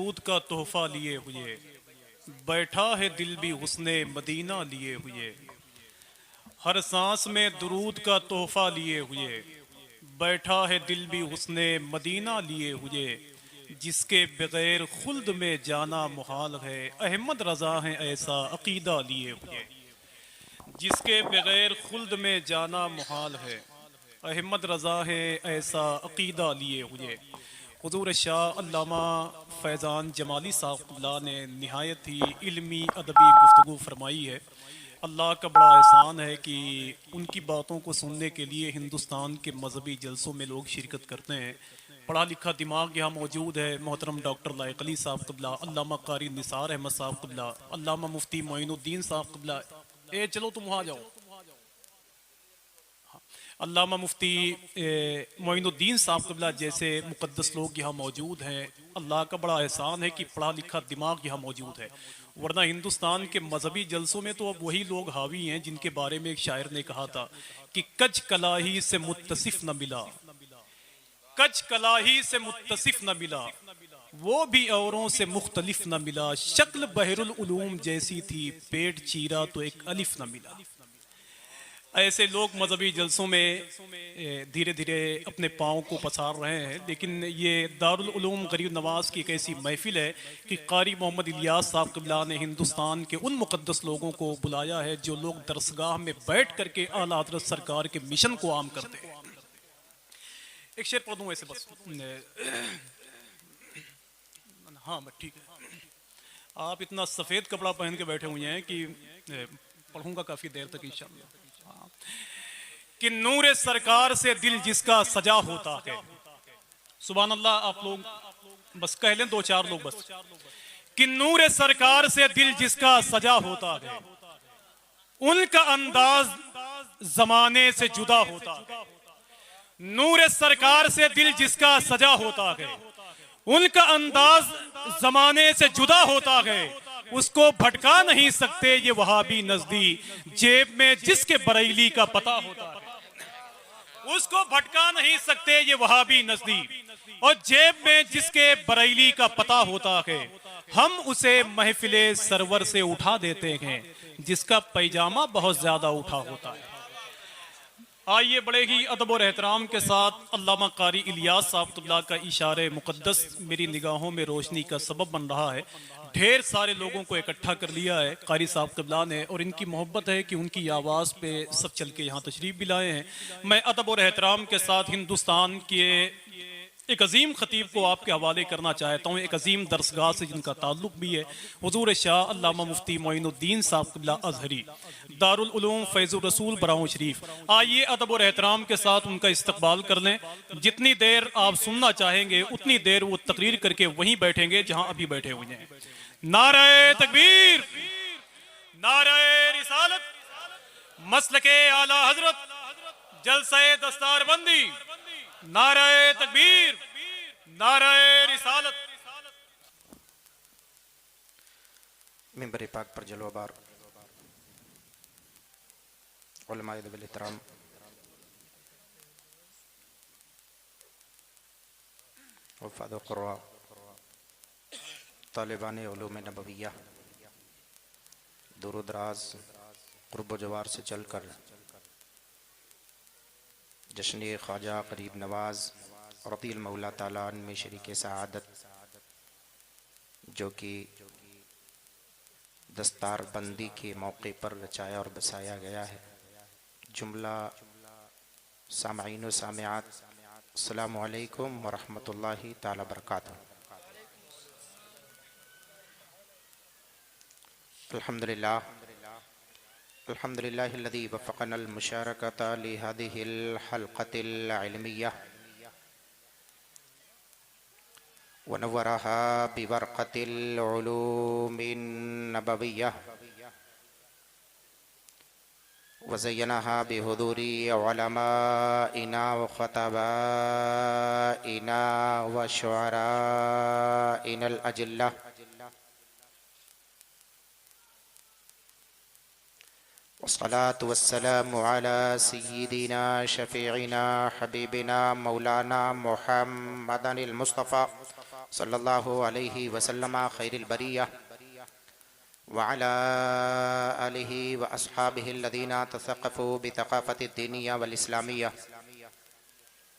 दूध का तोहफा लिए हुए बैठा है दिल भी हुस्ने मदीना लिए हुए। हर सांस में दुरूद का तोहफा लिए हुए बैठा है दिल भी हुस्ने मदीना लिए हुए। जिसके बगैर खुल्द में जाना मुहाल है, अहमद रजा है ऐसा अकीदा लिए हुए। जिसके बगैर खुल्द में जाना मुहाल है, अहमद रजा है ऐसा अकीदा लिए हुए। हुजूर शाह अल्लामा फैज़ान जमाली साहब ने नहायत ही इल्मी अदबी गुफ्तगू फरमाई है। अल्लाह का बड़ा एहसान है कि उनकी बातों को सुनने के लिए हिंदुस्तान के मजहबी जलसों में लोग शिरकत करते हैं। पढ़ा लिखा दिमाग यहाँ मौजूद है। मोहतरम डॉक्टर लायक अली साहब क़िबला, अल्लामा कारी निसार अहमद साहब क़िबला, अल्लामा मुफ्ती मोइनुद्दीन साहब क़िबला। ए चलो तुम वहाँ जाओ। अल्लामा मुफ्ती मोइनुद्दीन साहब क़िबला जैसे मुक़द्दस लोग यहाँ मौजूद हैं। अल्लाह का बड़ा एहसान है कि पढ़ा लिखा दिमाग यहाँ मौजूद है, वरना हिंदुस्तान के मजहबी जलसों में तो अब वही लोग हावी हैं जिनके बारे में एक शायर ने कहा था कि कच कलाही से मुत्तसिफ न मिला, कच कलाही से मुत्तसिफ न मिला, वो भी औरों से मुख्तलिफ न मिला। शक्ल बहरुल उलूम जैसी थी, पेट चीरा तो एक अलिफ न मिला। ऐसे लोग मजहबी जलसों में धीरे धीरे अपने पाँव को पसार रहे हैं, लेकिन ये दारुल उलूम गरीब नवाज की एक ऐसी महफिल है कि कारी मोहम्मद इलियास साहब क़िबला ने हिंदुस्तान के उन मुक़द्दस लोगों को बुलाया है जो लोग दरसगाह में बैठ करके आला हज़रत सरकार के मिशन को आम करते हैं। एक शेर पढ़ दूँ ऐसे बस। हाँ ठीक है, आप इतना सफ़ेद कपड़ा पहन के बैठे हुए हैं कि पढ़ूंगा काफ़ी देर तक इंशाअल्लाह। कि नूरे सरकार से दिल जिसका सजा होता है। सुभान अल्लाह। आप लोग बस कह लें, दो चार लोग बस। कि नूरे सरकार से दिल जिसका सजा होता है, उनका अंदाज जमाने से जुदा होता है। नूरे सरकार से दिल जिसका सजा होता है, उनका अंदाज जमाने से जुदा होता है। उसको भटका नहीं सकते ये वहाबी नजदी, जेब में जिसके बरेली का पता होता है। उसको भटका नहीं सकते ये वहाबी नजदी, और जेब में जिसके बरेली का पता होता है। हम उसे महफिले सरवर से उठा देते हैं जिसका पैजामा बहुत ज्यादा उठा होता है। आइए बड़े ही अदब और एहतराम के साथ अल्लामा कारी इलियास साहब क़िबला का इशारे मुक़द्दस मेरी निगाहों में रोशनी का सबब बन रहा है। ढेर सारे लोगों को इकट्ठा कर लिया है कारी साहब क़िबला ने, और इनकी मोहब्बत है कि उनकी आवाज़ पे सब चल के यहाँ तशरीफ़ भी लाए हैं। मैं अदब और एहतराम के साथ हिंदुस्तान के एक अजीम खतीब को आपके हवाले करना चाहता हूँ, एक अजीम दरसगाह से जिनका ताल्लुक भी है। हुजूर शाह अल्लामा मुफ्ती मोइनुद्दीन साहब क़िबला अज़हरी, दारुल उलूम फैज़ुर रसूल बराऊं शरीफ। आइए अदब और एहतराम के साथ उनका इस्तकबाल कर लें। जितनी देर आप सुनना चाहेंगे उतनी देर वो तकरीर करके वहीं बैठेंगे जहां अभी बैठे हुए हैं। नारे तकबीर, नारे रिसालत, मसलके आला हजरत, जलसे दस्तारबंदी, नारे तकबीर, नारे रिसालत। मिंबर पाक पर जलवाबार उलमाए ज़िल एहतराम, वफ़ाद क़ुर्रा, तालिबान उलूम नबविया, दूर दराज क़ुर्ब जवार से चलकर जश्न ख्वाजा करीब नवाज रतील मौला ताला में शरीक सआदत, जो कि दस्तार बंदी के मौके पर रचाया और बसाया गया है। जुमला सामईन व सामिआत, अस्सलामु अलैकुम व रहमतुल्लाहि ताला बरकातुहू। अल्हम्दुलिल्लाह, अल्हम्दुलिल्लाहिल्लज़ी वफ़क़नल मुशारकत लिहादिहिल हल्क़तिल इल्मिय्यह व नव्वरहा बिबरक़तिल उलूमिन नबविय्यह व ज़य्यनहा बिहुदूरी उलमाइना व ख़ुतबाइना व शुअराइनल अजिल्ला वस्सलातु वस्सलामु अला सय्यिदिना शफ़ीइना हबीबिना मौलाना मुहम्मदिल मुस्तफ़ा सल्लल्लाहु अलैहि वसल्लम खैरुल बरिया व अला आलिहि व अस्हाबिहि अल्लज़ीना तसक़्क़फ़ू बितक़ाफ़ति दीनिया वल इस्लामिया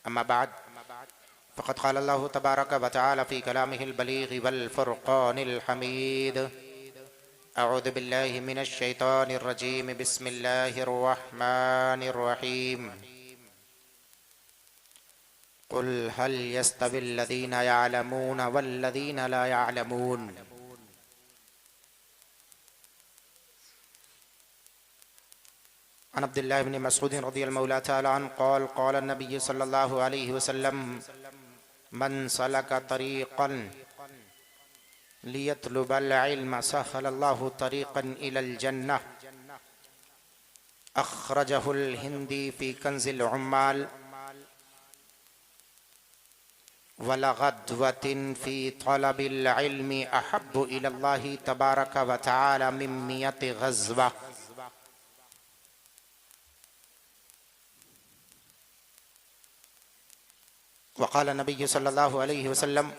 अम्मा बाद फ़क़द क़ाल अल्लाहु तबारक व तआला फ़ी कलामिहिल बलीग़ि वल फ़ुरक़ानिल हमीद अऊज़ु बिल्लाहि मिनश शैतानिर रजीम बिस्मिल्लाहिर रहमानिर रहीम क़ुल हल यस्तविल लज़ीना यअलमून वल्लज़ीना ला यअलमून अन अब्दुल्लाह इब्न मसऊद रज़ियल्लाहु तआला अन्हु क़ाल क़ाल नबी सल्लल्लाहु अलैहि वसल्लम मन सलका तरीक़न लियतलुबल इल्म सहलल्लाहु तरीक़न इलल जन्नह अख़रजहुल हिंदी फ़ी कंज़िल उम्माल वलग़दवतिन फ़ी तलबिल इल्मि अहब्बु इलल्लाहि तबारक व तआला मिन मियति ग़ज़वा। वक़ाल नबी सल्लल्लाहु अलैहि वसल्लम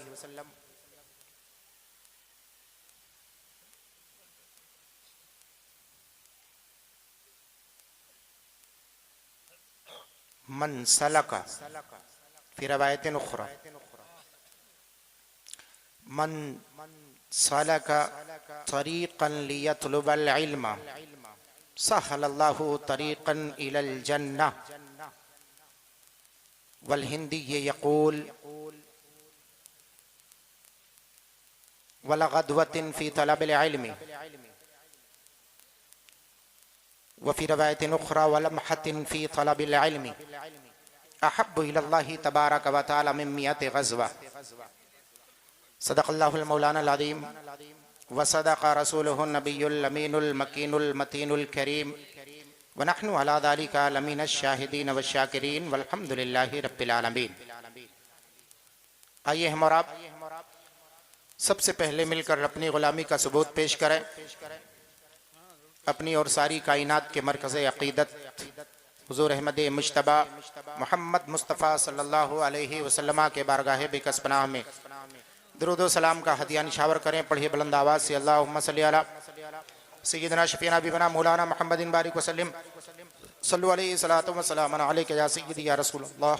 मन सलका फिर रवायतिन उख़रा मन सलका तरीक़न लियतलुबल इल्म सहलल्लाहु तरीक़न इलल जन्नह वल हिंदी यक़ूल वलग़दवतिन फ़ी तलबिल इल्मि वफ़ी रवायतिन उख़रा वलम्हतिन फ़ी तलबिल इल्मि अहब्बु इलल्लाहि तबारक व तआला मिन मियति ग़ज़वा। सदक़ल्लाहुल मौलानाल अज़ीम व सदक़ रसूलुहुन नबियुल अमीनुल मकीनुल मतीनुल करीम व नहनु अला ज़ालिका लमिनश शाहिदीन व शाकिरीन वल्हम्दुलिल्लाहि रब्बिल आलमीन। आइए हम और आप सबसे पहले मिलकर अपनी ग़ुलामी का सबूत पेश करें। अपनी और सारी कायनात के मरकज़ अक़ीदत हुज़ूर अहमद मुज्तबा मोहम्मद मुस्तफ़ा सल्लल्लाहु अलैहि वसल्लम के बारगाह बिकस पनाह में दुरूद व सलाम का हदिया निशावर करें। पढ़िए बुलंद आवाज़ से अल्लाहुम्मा सल्ली अला सय्यिदना शफ़ीना बिना मौलाना मुहम्मदिन बारिक वसल्लम सल्लु अलैहि सलातु व सलाम अलैका या सय्यिदी या रसूलल्लाह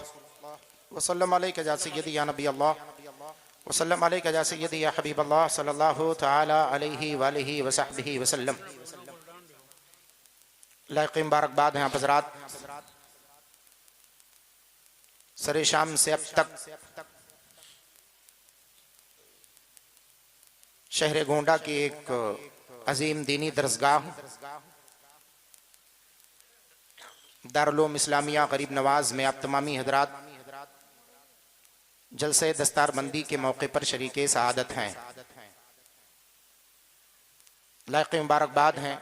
व सल्लम अलैका या सय्यिदी या नबी अल्लाह व सल्लम अलैका या सय्यिदी या हबीब अल्लाह सल्लल्लाहु तआला अलैहि व आलिहि व सहबिहि वसल्लम। लायक़ मुबारकबाद हैं आप हज़रात। सरे शाम से अब तक शहर गोंडा की एक अजीम दीनी दरसगाह दारुल उलूम इस्लामिया गरीब नवाज में आप तमामी हज़रात जलसे दस्तारबंदी के मौके पर शरीके सआदत हैं। लायक़ मुबारकबाद हैं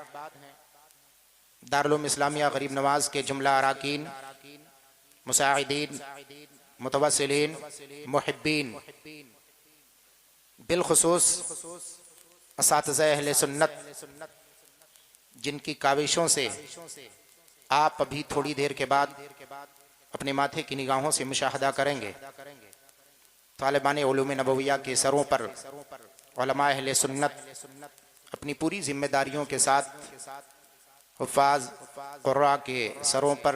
दारुल उलूम इस्लामिया गरीब नवाज के जुमला अराकीन मुसाइदीन मुतवस्सिलीन मुहिब्बीन बिलखुसूस असातिज़ा अहले सुन्नत जिनकी काविशों से आप अभी थोड़ी देर के बाद अपने माथे की निगाहों से मुशाहदा करेंगे। तालिबान उलूम नबविया के सरों पर उलमा अहले सुन्नत अपनी पूरी जिम्मेदारियों के साथ हुफ़ाज़ क़ुर्रा के सरों पर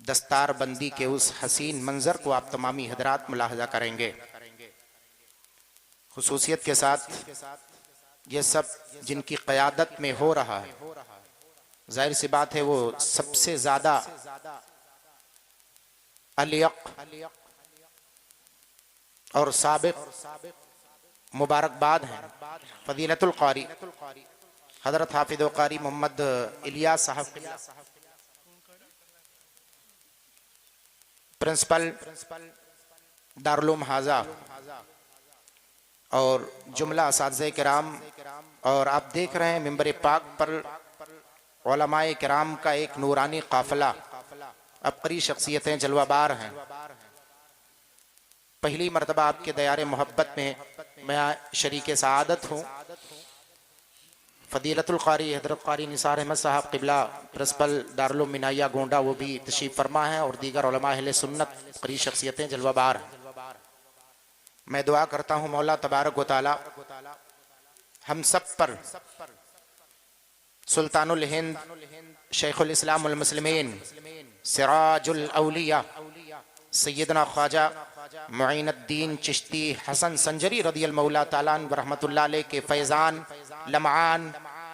दस्तार बंदी के उस हसीन मंजर को आप तमामी हज़रात मुलाहज़ा करेंगे। खुसूसियत के साथ ये सब जिनकी क़यादत में हो रहा है, जाहिर सी बात है वो सबसे ज़्यादा अलियक और साबिक़ मुबारकबाद हैं फ़दीलतुल क़ारी हज़रत हाफ़िज़ क़ारी मोहम्मद इलियास साहब, प्रिंसिपल दारुल उलूम हाज़ा और जुमला असातिज़े किराम। और आप देख रहे हैं मिंबर पाक पर उलमाए किराम का एक नूरानी काफ़िला, अबकरी शख्सियतें जलवाबार हैं। पहली मरतबा आपके दयारे मोहब्बत में मैं शरीके सआदत हूँ। फ़दीलतुल क़ारी हज़रत क़ारी निसार अहमद साहब क़िबला प्रिंसिपल दारुल उलूम मिनाइया गोंडा वो भी तशरीफ़ फरमा है और दीगर उलमा अहले सुन्नत करी शख्सियतें जलवाबार हैं। मैं दुआ करता हूँ मौला तबारक व तआला हम सब पर सुल्तानुल हिंद शेखुल इस्लाम वल मुस्लिमीन सिराजुल औलिया सैयदना ख्वाजा मुईनुद्दीन चिश्ती हसन संजरी रदियल्लाहु मौला ताला अन्हु रहमतुल्लाह अलैह के फैज़ान, लम्आन,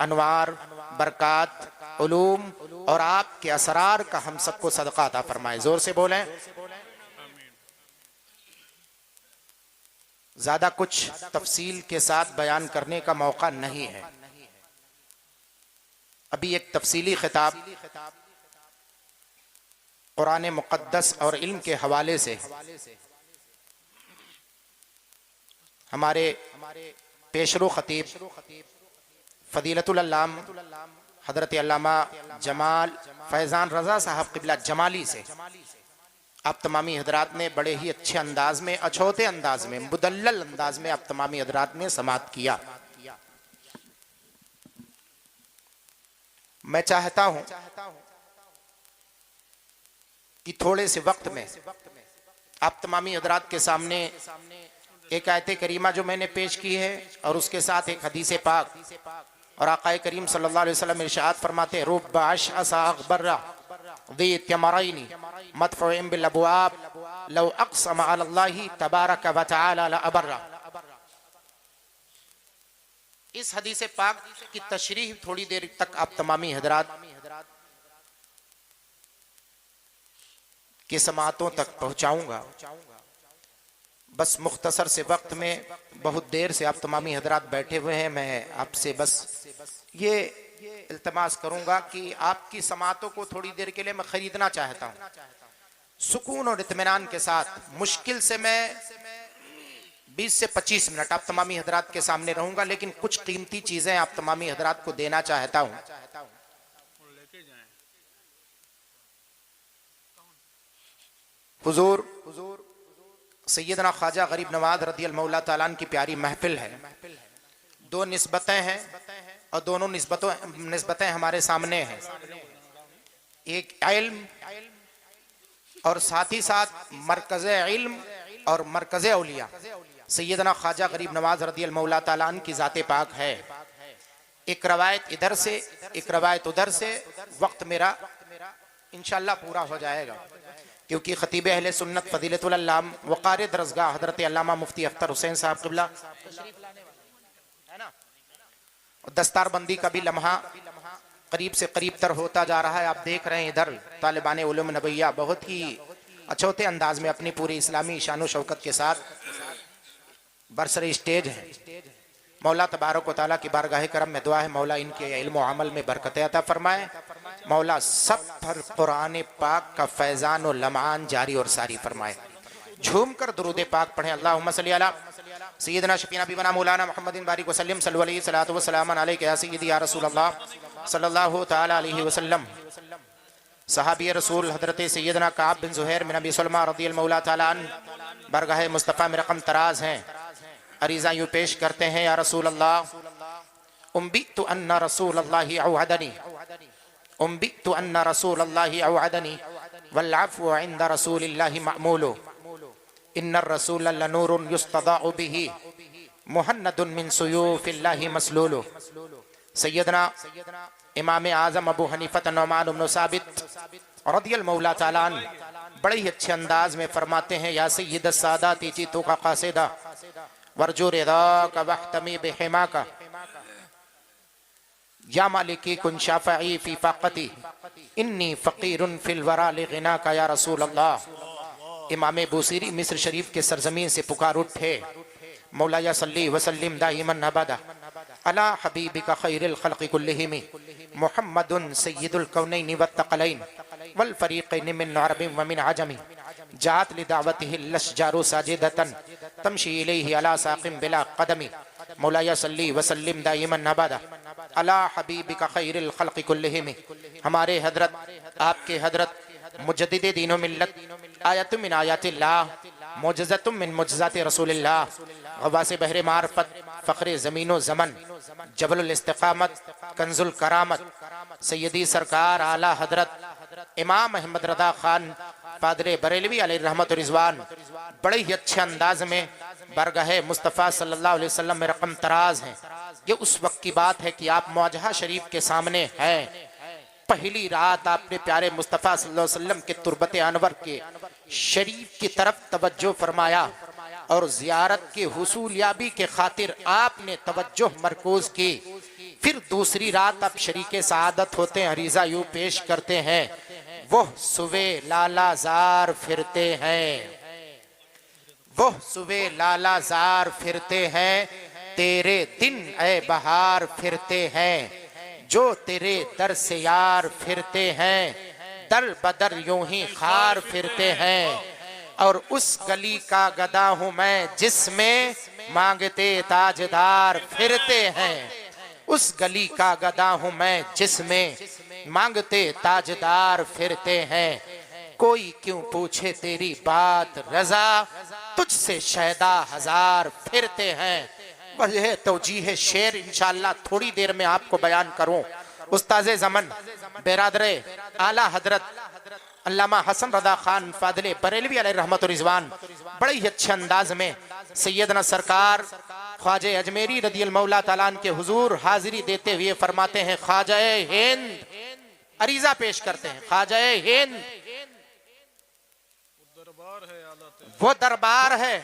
अनवार, बरक़ात, उलूम और आपके असरार का हम सबको सदका अता फरमाए। जोर से बोलें। ज्यादा कुछ तफसील के साथ बयान करने का मौका नहीं है। अभी एक तफसीली खिताब कुरान मुक़द्दस और इल्म के हवाले से हमारे पेशरो खतीब फदीलतुल अल्लाम हजरत अल्लामा जमाल फैज़ान रज़ा साहब क़िबला जमाली से आप तमामी हजरात ने बड़े ही अच्छे अंदाज में, अछूते अंदाज में, मुदल्लल अंदाज में आप तमामी हजरात ने समाअत किया। मैं चाहता हूं कि थोड़े से वक्त में आप तमामी हजरात के सामने एक आयत करीमा जो मैंने पेश की है और उसके साथ एक हदीस पाक और आक़ाए करीम सल्लल्लाहु अलैहि वसल्लम इरशाद फरमाते रुब्ब अशअसा अग़बरा ज़ी तमरैनी मदफ़ूइन बिल अबवाब लौ अक़सम अलल्लाहि तबारक व तआला लअबर्रा। इस हदीस पाक की तशरीह थोड़ी देर तक आप तमामी हजरात के समातों तक पहुंचाऊंगा। बस मुख्तसर से वक्त में बहुत देर से आप तमामी हजरात बैठे हुए हैं। मैं आपसे बस ये इल्तमास करूंगा कि आपकी समातों को थोड़ी देर के लिए मैं खरीदना चाहता हूं, सुकून और इत्मीनान के साथ। मुश्किल से मैं 20 से 25 मिनट आप तमामी हजरात के सामने रहूंगा, लेकिन कुछ कीमती चीजें आप तमामी हजरात को देना चाहता हूं। हुजूर सैयदना ख्वाजा गरीब नवाज रदियल्लाहु मौला ताला अन्हु की प्यारी महफिल है। दो निस्बतें हैं और दोनों निस्बतें हमारे सामने हैं। एक इल्म और साथ ही साथ मरकज़े इल्म और मरकज़े औलिया सैयदना ख्वाजा गरीब नवाज रदियल्लाहु मौला ताला अन्हु की ज़ाते पाक है। एक रवायत इधर से एक रवायत उधर से, वक्त मेरा इंशाअल्लाह पूरा हो जाएगा क्योंकि खतीब अहले सुन्नत फदीलतुल अल्लाम वक़ार दरसगाह हजरत अल्लामा मुफ्ती अख्तर हुसैन साहब क़िबला है ना, दस्तारबंदी का भी लम्हा करीब से करीब तर होता जा रहा है। आप देख रहे हैं इधर तालिबान उलूम नबविया बहुत ही अछूते अंदाज में अपनी पूरी इस्लामी शान व शौकत के साथ बरसरे स्टेज है। मौला तबारक व तआला की बारगाह करम में दुआ है मौला इनके इल्म व अमल में बरकत अता फरमाए। मौला सब पर कुरान पाक का फैज़ान और लम्आन जारी और सारी फरमाए। झूम कर दुरूद पाक पढ़ें। अल्लाहुम्मा सल्ली अला सय्यदना शफीना बिना मौलाना मुहम्मदिन बारिक वसल्लम सल्लल्लाहु अलैहि सलातो व सलाम अलैका या सय्यदी या रसूल अल्लाह सल्लल्लाहु तआला अलैहि वसल्लम। सहाबी रसूल हजरत सैयदना काब बिन ज़ुहैर बिन अबी सलमा रदियल्लाहु मौला ताला अन्हु बरगाह मुस्तफ़ा में रकम तराज हैं। अरीज़ा यूँ पेश करते हैं या रसूल अल्लाह उम्बितु अन्ना रसूल अल्लाहि औअदनी उम्बितु अन्ना रसूल अल्लाहि औअदनी वल अफ़्वु इंद रसूलिल्लाहि मअमूलु इन्नर रसूल लनूरुन युस्तदाउ बिही मुहन्नदुन मिन सुयूफिल्लाहि मसलूलु। सैयदना इमाम आज़म अबू हनीफा नुमान इब्न साबित रदियल्लाहु मौला ताला अन्हु बड़े ही अच्छे अंदाज में फरमाते हैं या सय्यद सादाती जीतू का कासिदा वर्जू रिदा का वख्तमी बिहिमा का या मालिकी कुन शाफ़ई फी फ़ाक़ती इन्नी फ़क़ीरुन फिल वरा लिग़िना का या रसूल अल्लाह। इमाम बूसीरी मिस्र शरीफ के सरजमीन से पुकार उठे मौला या सल्ली वसल्लिम दाइमन अबदा अला हबीबिका खैरिल खल्क़ि कुल्लिहिम मुहम्मदुन सय्यिदुल कौनैनि वत्तक़लैन वल फ़रीक़ैनि मिन अरबिन व मिन अजमी जात लिदावतिहि लशजारु साजिदतन तमशी इलैहि अला साक़िम बिला क़दमी मौला या सल्ली वसल्लिम दाइमन अबदा अला हबीबिका खैरिल खल्क़ि कुल्लिहिम। हमारे हजरत आपके हजरत मुजद्दिदे दीन व मिल्लत आयतुम मिन आयातिल्लाह मुअज्जज़तुम मिन मुअज्जज़ाति रसूलिल्लाह गवासे बहरे मारफत, फ़ख्रे ज़मीनो ज़मन, जबलुल इस्तिक़ामत, कंजुल करामत, सैयदी सरकार आला हजरत इमाम अहमद रदा खान पादरे बरेलवी अलैहि रहमत और रिज़वान बड़े ही अच्छे अंदाज में बरगाह मुस्तफ़ा सल्लल्लाहु अलैहि वसल्लम में रकम तराज हैं। ये उस वक्त की बात है कि आप मुआजहा शरीफ के सामने हैं। पहली रात आपने प्यारे मुस्तफ़ा सल्लल्लाहु अलैहि वसल्लम के तुरबत अनवर के शरीफ की तरफ तवज्जो फरमाया और ज़ियारत के हुसूलियाबी के खातिर आपने तवज्जो मरकूज की। फिर दूसरी रात आप शरीके सआदत होते हैं, अरीज़ा यूं पेश करते हैं, वो सुबे लाला जार फिरते हैं, वो सुबे लाला जार फिरते हैं, तेरे दिन ए बहार फिरते हैं, जो तेरे दर से यार फिरते हैं, दर बदर यूं ही खार फिरते हैं। और उस गली का गदा हूं मैं जिसमें मांगते ताजदार फिरते हैं, उस गली का गदा हूं मैं जिसमें मांगते ताजदार फिरते हैं। कोई क्यों पूछे तेरी बात रजा, तुझसे शहदा हजार फिरते हैं। वजह तौजीह शेर इंशाअल्लाह थोड़ी देर में आपको बयान करूं। उस्ताज़े ज़मन बेरादरे आला हजरत अल्लामा हसन रदा खान फादले बरेलवी अलैहि रहमत और रिज़वान बड़े ही अच्छे अंदाज में सैयदना सरकार ख्वाजे अजमेरी रदियल मौला ताला के हुजूर हाजिरी देते हुए फरमाते हैं, ख्वाजा हिंद, अरीजा पेश करते हैं, ख्वाजा हिंद वो दरबार है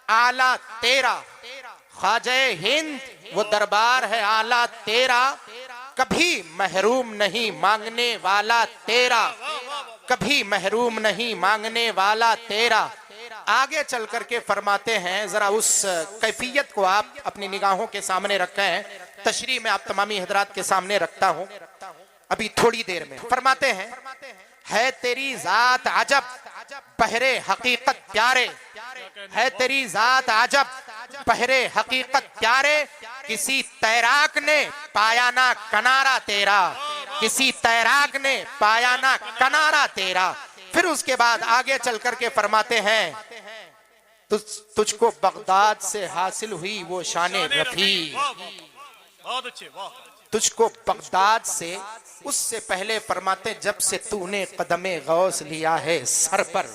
आला तेरा, ख्वाजा हिंद वो दरबार है आला तेरा, कभी महरूम नहीं मांगने वाला तेरा, कभी महरूम नहीं मांगने वाला तेरा। आगे चल करके फरमाते हैं, जरा उस कैफियत को आप अपनी निगाहों के सामने रखें। तशरीह में आप तमामी हजरात के सामने रखता हूं अभी थोड़ी देर में। फरमाते हैं, है तेरी जात अजब बहरे हकीकत प्यारे, है तेरी जात अजब बहरे हकीकत प्यारे, किसी तैराक ने पाया ना किनारा तेरा, किसी तैराक ने पाया ना किनारा तेरा। फिर उसके बाद आगे चल करके फरमाते हैं, तुझको बगदाद से हासिल हुई वो शाने रफी, बहुत अच्छे, वाह। तुझको बगदाद से, उससे पहले फरमाते जब से तूने कदमे गौस लिया है सर पर,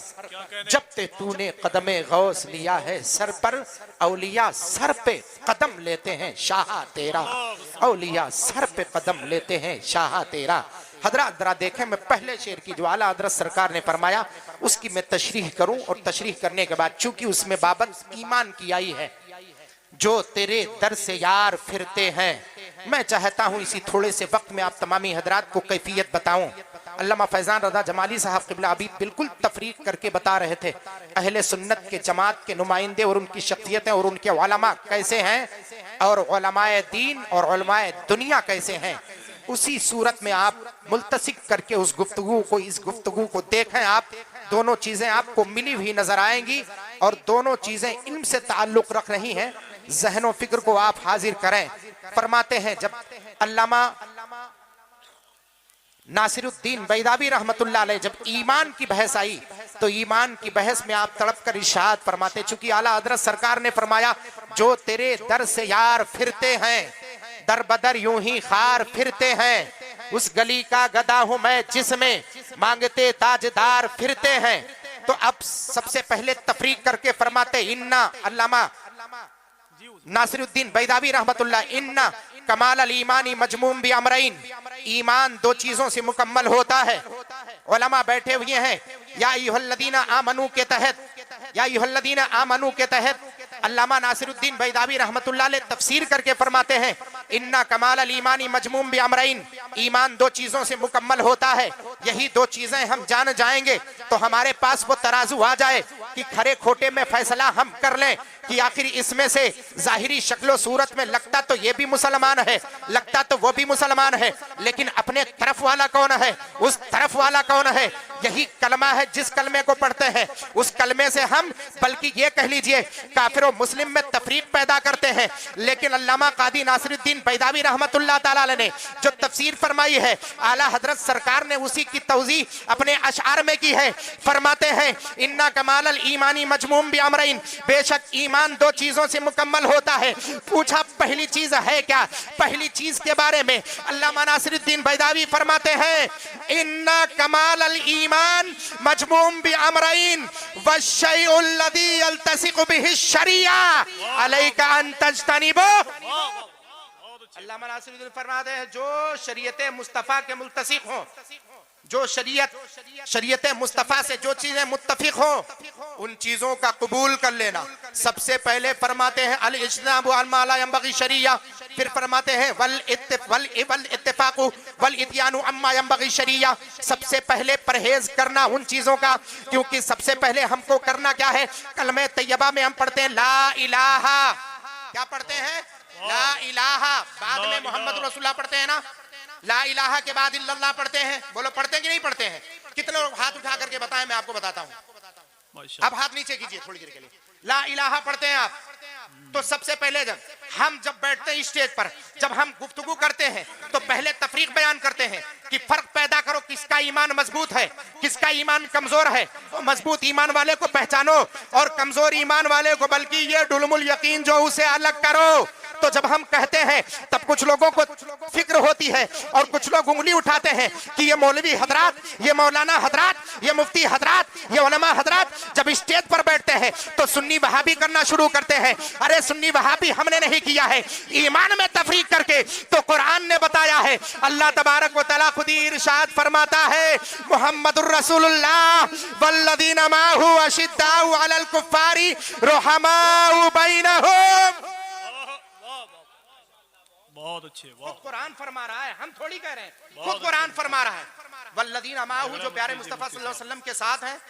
जब से तूने कदमे गौस लिया है सर पर, औलिया सर पे कदम लेते हैं शाह तेरा, औलिया सर पे कदम लेते हैं शाह तेरा। हजरत जरा देखें, मैं पहले शेर की जो आला हजरत सरकार ने फरमाया उसकी मैं तशरीह करूं, और तशरीह करने के बाद चूंकि उसमें बाबत ईमान की आई है, जो तेरे दर से यार फिरते हैं। मैं चाहता हूं इसी थोड़े से वक्त में आप तमामी हजरात को कैफियत बताऊं। अल्लामा फैजान रज़ा जमाली साहब क़िबला अभी बिल्कुल तफरीक करके बता रहे थे अहले सुन्नत के जमात के नुमाइंदे और उनकी शख्सियतें और उनके उलमा कैसे हैं, और उलमाए दीन और उलमाए दुनिया कैसे हैं। उसी सूरत में आप मुल्तसिक करके उस गुफ्तगू को, इस गुफ्तगू को देखें आप, दोनों चीजें आपको मिली हुई नजर आएंगी और दोनों चीजें इल्म से ताल्लुक रख रही हैं। ज़हन व फिक्र को आप हाजिर करें। फरमाते हैं, जब अल्लामा नासिरुद्दीन बैदावी रहमतुल्लाह अलैह जब ईमान की बहस आई, तो ईमान की बहस में आप तड़प कर इरशाद फरमाते, चूंकि आला हजरत सरकार ने फरमाया, जो तेरे दर से यार फिरते हैं, दर बदर यूं ही खार फिरते हैं, उस गली का गदा हूं मैं जिसमें मांगते ताजदार फिरते हैं। तो अब सबसे पहले तफरीक करके फरमाते, इन्ना अल्लामा नासिरुद्दीन बैदावी रहमतुल्लाह, इन्ना कमाल अल ईमानी मजमूम भी अमरइन, ईमान दो चीजों से मुकम्मल होता है। उलमा बैठे हुए हैं, या अय्युहल्लज़ीना आमनू के तहत, या अय्युहल्लज़ीना आमनू के तहत अल्लामा नासिरुद्दीन बैदावी रहमतुल्लाह अलैह तफसीर करके फरमाते हैं, इन्ना कमाल अल ईमानी मजमूम भी अमरइन, ईमान दो चीजों से मुकम्मल होता है। यही दो चीजें हम जान जाएंगे तो हमारे पास वो तराजू आ जाए कि खरे खोटे में फैसला हम कर लें कि आखिर इसमें से जाहिरी शक्लो सूरत में लगता तो ये भी मुसलमान है, लगता तो वो भी मुसलमान है, लेकिन अपने तरफ वाला कौन है, उस तरफ वाला कौन है। यही कलमा है, जिस कलमे को पढ़ते हैं उस कलमे से हम, बल्कि ये कह लीजिए काफिर और मुस्लिम में तफरीक पैदा करते हैं। लेकिन अल्लामा कादी नासिरुद्दीन बैदावी रहमतुल्लाह ताला अलैह ने जो तफसीर फरमाई है, आला हजरत सरकार ने उसी की तौज़ीह अपने अशआर में की है। फरमाते हैं, इन्ना कमाल अल ईमानी मजमूम भी अमरइन, बेशक ईमान दो चीजों से मुकम्मल होता है। पूछा पहली चीज है क्या? पहली चीज के बारे में अल्लामा नासिरुद्दीन बैदावी फरमाते हैं, इन्ना कमाल अल ईमान मजमूम भी अमरइन वशैउल लदी यल्तसिकु बिहि शरिया अलैका अन तजतनिबु। अल्लामा नासिरुद्दीन फरमाते हैं, जो शरीयत मुस्तफा के मुल्तसिक हो, जो शरीयत मुस्तफा से जो चीजें मुत्तफिक हो, उन चीजों का कबूल कर लेना। सबसे पहले फरमाते हैं अल इज्तनाबु अम्मा ला यंबगी शरिया, फिर फरमाते हैं वल इत्तिफाकु वल इत्यानु अम्मा यंबगी शरिया। सबसे पहले परहेज करना उन चीजों का, क्योंकि सबसे पहले हमको करना क्या है? कलमे तैयबा में हम पढ़ते हैं ला इलाहा, क्या पढ़ते हैं? ला इलाहा। बाद में मोहम्मद रसूलुल्लाह पढ़ते हैं ना, ला इलाहा के बाद इल्लल्लाह पढ़ते हैं। बोलो पढ़ते हैं कि नहीं पढ़ते हैं? कितने लोग हाथ उठा करके बताएं, मैं आपको बताता हूं। अब हाथ नीचे कीजिए थोड़ी देर के लिए। ला इलाहा पढ़ते हैं आप, तो सबसे पहले जब बैठते हैं स्टेज पर, जब हम गुफ्तगू करते हैं तो पहले तफरीक बयान करते हैं कि फर्क पैदा करो, किसका ईमान मजबूत है, किसका ईमान कमजोर है। तो मजबूत ईमान वाले को पहचानो और कमजोर ईमान वाले को, बल्कि ये डुलमुल यकीन जो, उसे अलग करो। तो जब हम कहते हैं तब कुछ लोगों को फिक्र होती है और कुछ लोग उंगली उठाते हैं कि ये मौलवी हजरात, ये मौलाना हजरात, ये मुफ्ती हजरात, ये उलमा हजरात जब स्टेज पर बैठते हैं तो सुन्नी वहाबी करना शुरू करते हैं। अरे सुन्नी वहाबी हमने नहीं किया है, ईमान में तफरीक करके तो कुरान ने बताया है। अल्लाह तबारक व तआला खुद ही इरशाद फरमाता है, मुहम्मदुर रसूलुल्लाह वल्लदीना माहू अशिद्दाउ अलल कुफ्फारी रुहमाउ बैनहुम। बहुत अच्छे, वाह। कुरान फरमा रहा है, हम थोड़ी कह रहे हैं, खुद कुरान फरमा रहा है। वल्लदीना माहू, जो प्यारे मुस्तफा सल्लल्लाहु अलैहि वसल्लम के साथ हैं,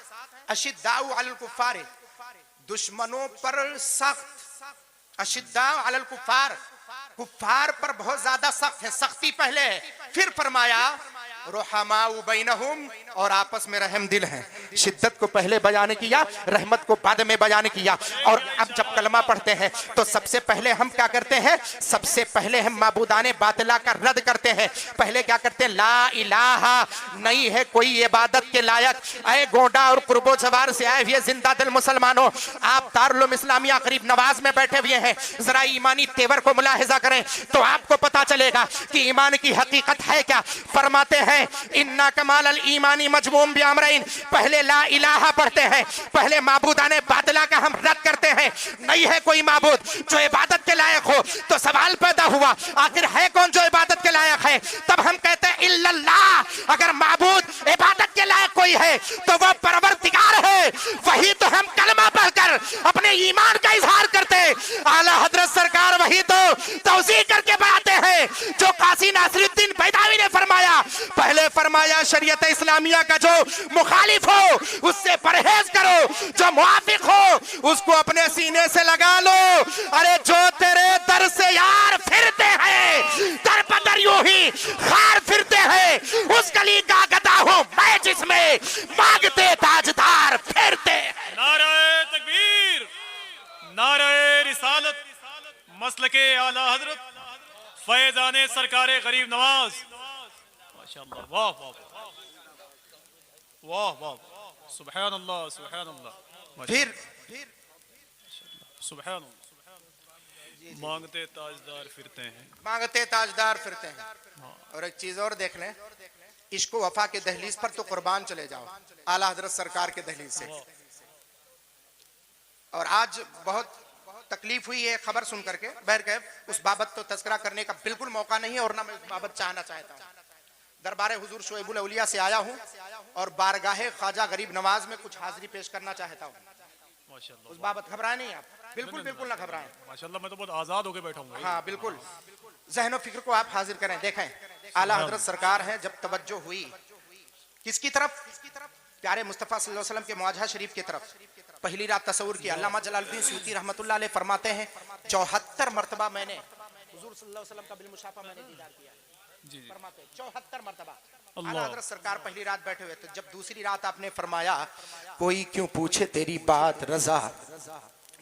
अशिद्दाउ अलल कुफ्फार, दुश्मनों पर सख्त। अशिद्दाउ अलल कुफ्फार, कुफ्फार पर बहुत ज्यादा सख्त है, सख्ती पहले है। फिर फरमाया रुहमाउ बैनहुम, और आपस में रहम दिल हैं। शिद्दत को पहले बयान किया, रहमत को बाद में बयान किया। और अब जब कलमा पढ़ते हैं तो सबसे पहले हम क्या करते हैं? सबसे पहले हम माबूदाने बातिला का रद्द करते हैं। पहले क्या करते हैं? ला इलाहा, नहीं है कोई इबादत के लायक। अय गोंडा और कुर्बो सवार से आए हुए जिंदा दिल मुसलमानों, आप दारुल इस्लामिया करीब नवाज में बैठे हुए हैं, जरा ईमानी तेवर को मुलाहिजा करें तो आपको पता चलेगा कि ईमान की हकीकत है क्या। फरमाते हैं इन्ना कमाल अल ईमानी मजमूम भी अमरइन, पहले ला इलाहा पढ़ते हैं, पहले माबूदाने बातिला का हम रद्द करते हैं। नहीं है कोई माबूद जो इबादत के लायक हो। तो सवाल पैदा हुआ, आखिर है कौन जो इबादत के लायक है? तब हम कहते हैं इल्लल्लाह। अगर माबूद इबादत के लायक कोई है तो वो परवरदिगार है। वही तो हम कलमा पढ़कर अपने ईमान का इजहार करते। आला हजरत सरकार वही तो तौसीह करके बताते हैं जो कासी नासिरुद्दीन बैदावी ने फरमाया। पहले फरमाया शरीयत इस्लामिया का जो मुखालिफ हो उससे परहेज करो, जो मुआफिक हो उसको अपने सीने से लगा लो। अरे जो तेरे दर से यार फिरते हैं, दर बदर यूं ही खार फिरते हैं, उस गली का गदा हूं मैं जिसमें मांगते ताजदार फिरते हैं। नारे तकबीर, नारे रिसालत, मसलके आला हजरत फैजाने सरकारे गरीब नवाज। माशाअल्लाह, वाह वाह वाह वाह, सुभान अल्लाह सुभान अल्लाह। फिर सुभान अल्लाह, मांगते ताजदार फिरते हैं, मांगते ताजदार फिरते हैं। और एक चीज और देख लें, इश्क वफा के दहलीज पर तो कुर्बान चले जाओ, आला हजरत सरकार के दहलीज से। और आज बहुत तकलीफ हुई है खबर सुन करके, बहरकैफ उस बाबत तो तज़किरा करने का बिल्कुल मौका नहीं है और ना मैं उस बाबत चाहना चाहता हूँ। दरबार हुजूर शोएबुल औलिया से आया हूँ और बारगाहे ख्वाजा गरीब नवाज में कुछ हाजिरी पेश करना चाहता हूँ। माशाअल्लाह। उस बाबत घबराए नहीं आप, बिल्कुल बिल्कुल ना घबराएं। माशाअल्लाह, मैं तो बहुत आजाद होकर बैठा हूँ। हाँ बिल्कुल, ज़हन फिक्र को आप हाजिर करें। देखें आला हजरत सरकार है, जब तवज्जो हुई किसकी तरफ? प्यारे मुस्तफ़ा सल्लल्लाहु अलैहि वसल्लम के मुआजा शरीफ की तरफ। पहली रात तसव्वुर की। अल्लामा जलालुद्दीन सूती रहमतुल्लाह अलैह फरमाते हैं 74 मरतबा मैंने हुजूर सल्लल्लाहु अलैहि वसल्लम का बिलमुशाफा मैंने दीदार किया। जी जी, फरमाते 74 मरतबा। आला हज़रत सरकार पहली रात बैठे हुए, तो जब दूसरी रात आपने फरमाया कोई क्यों पूछे तेरी बात रजा,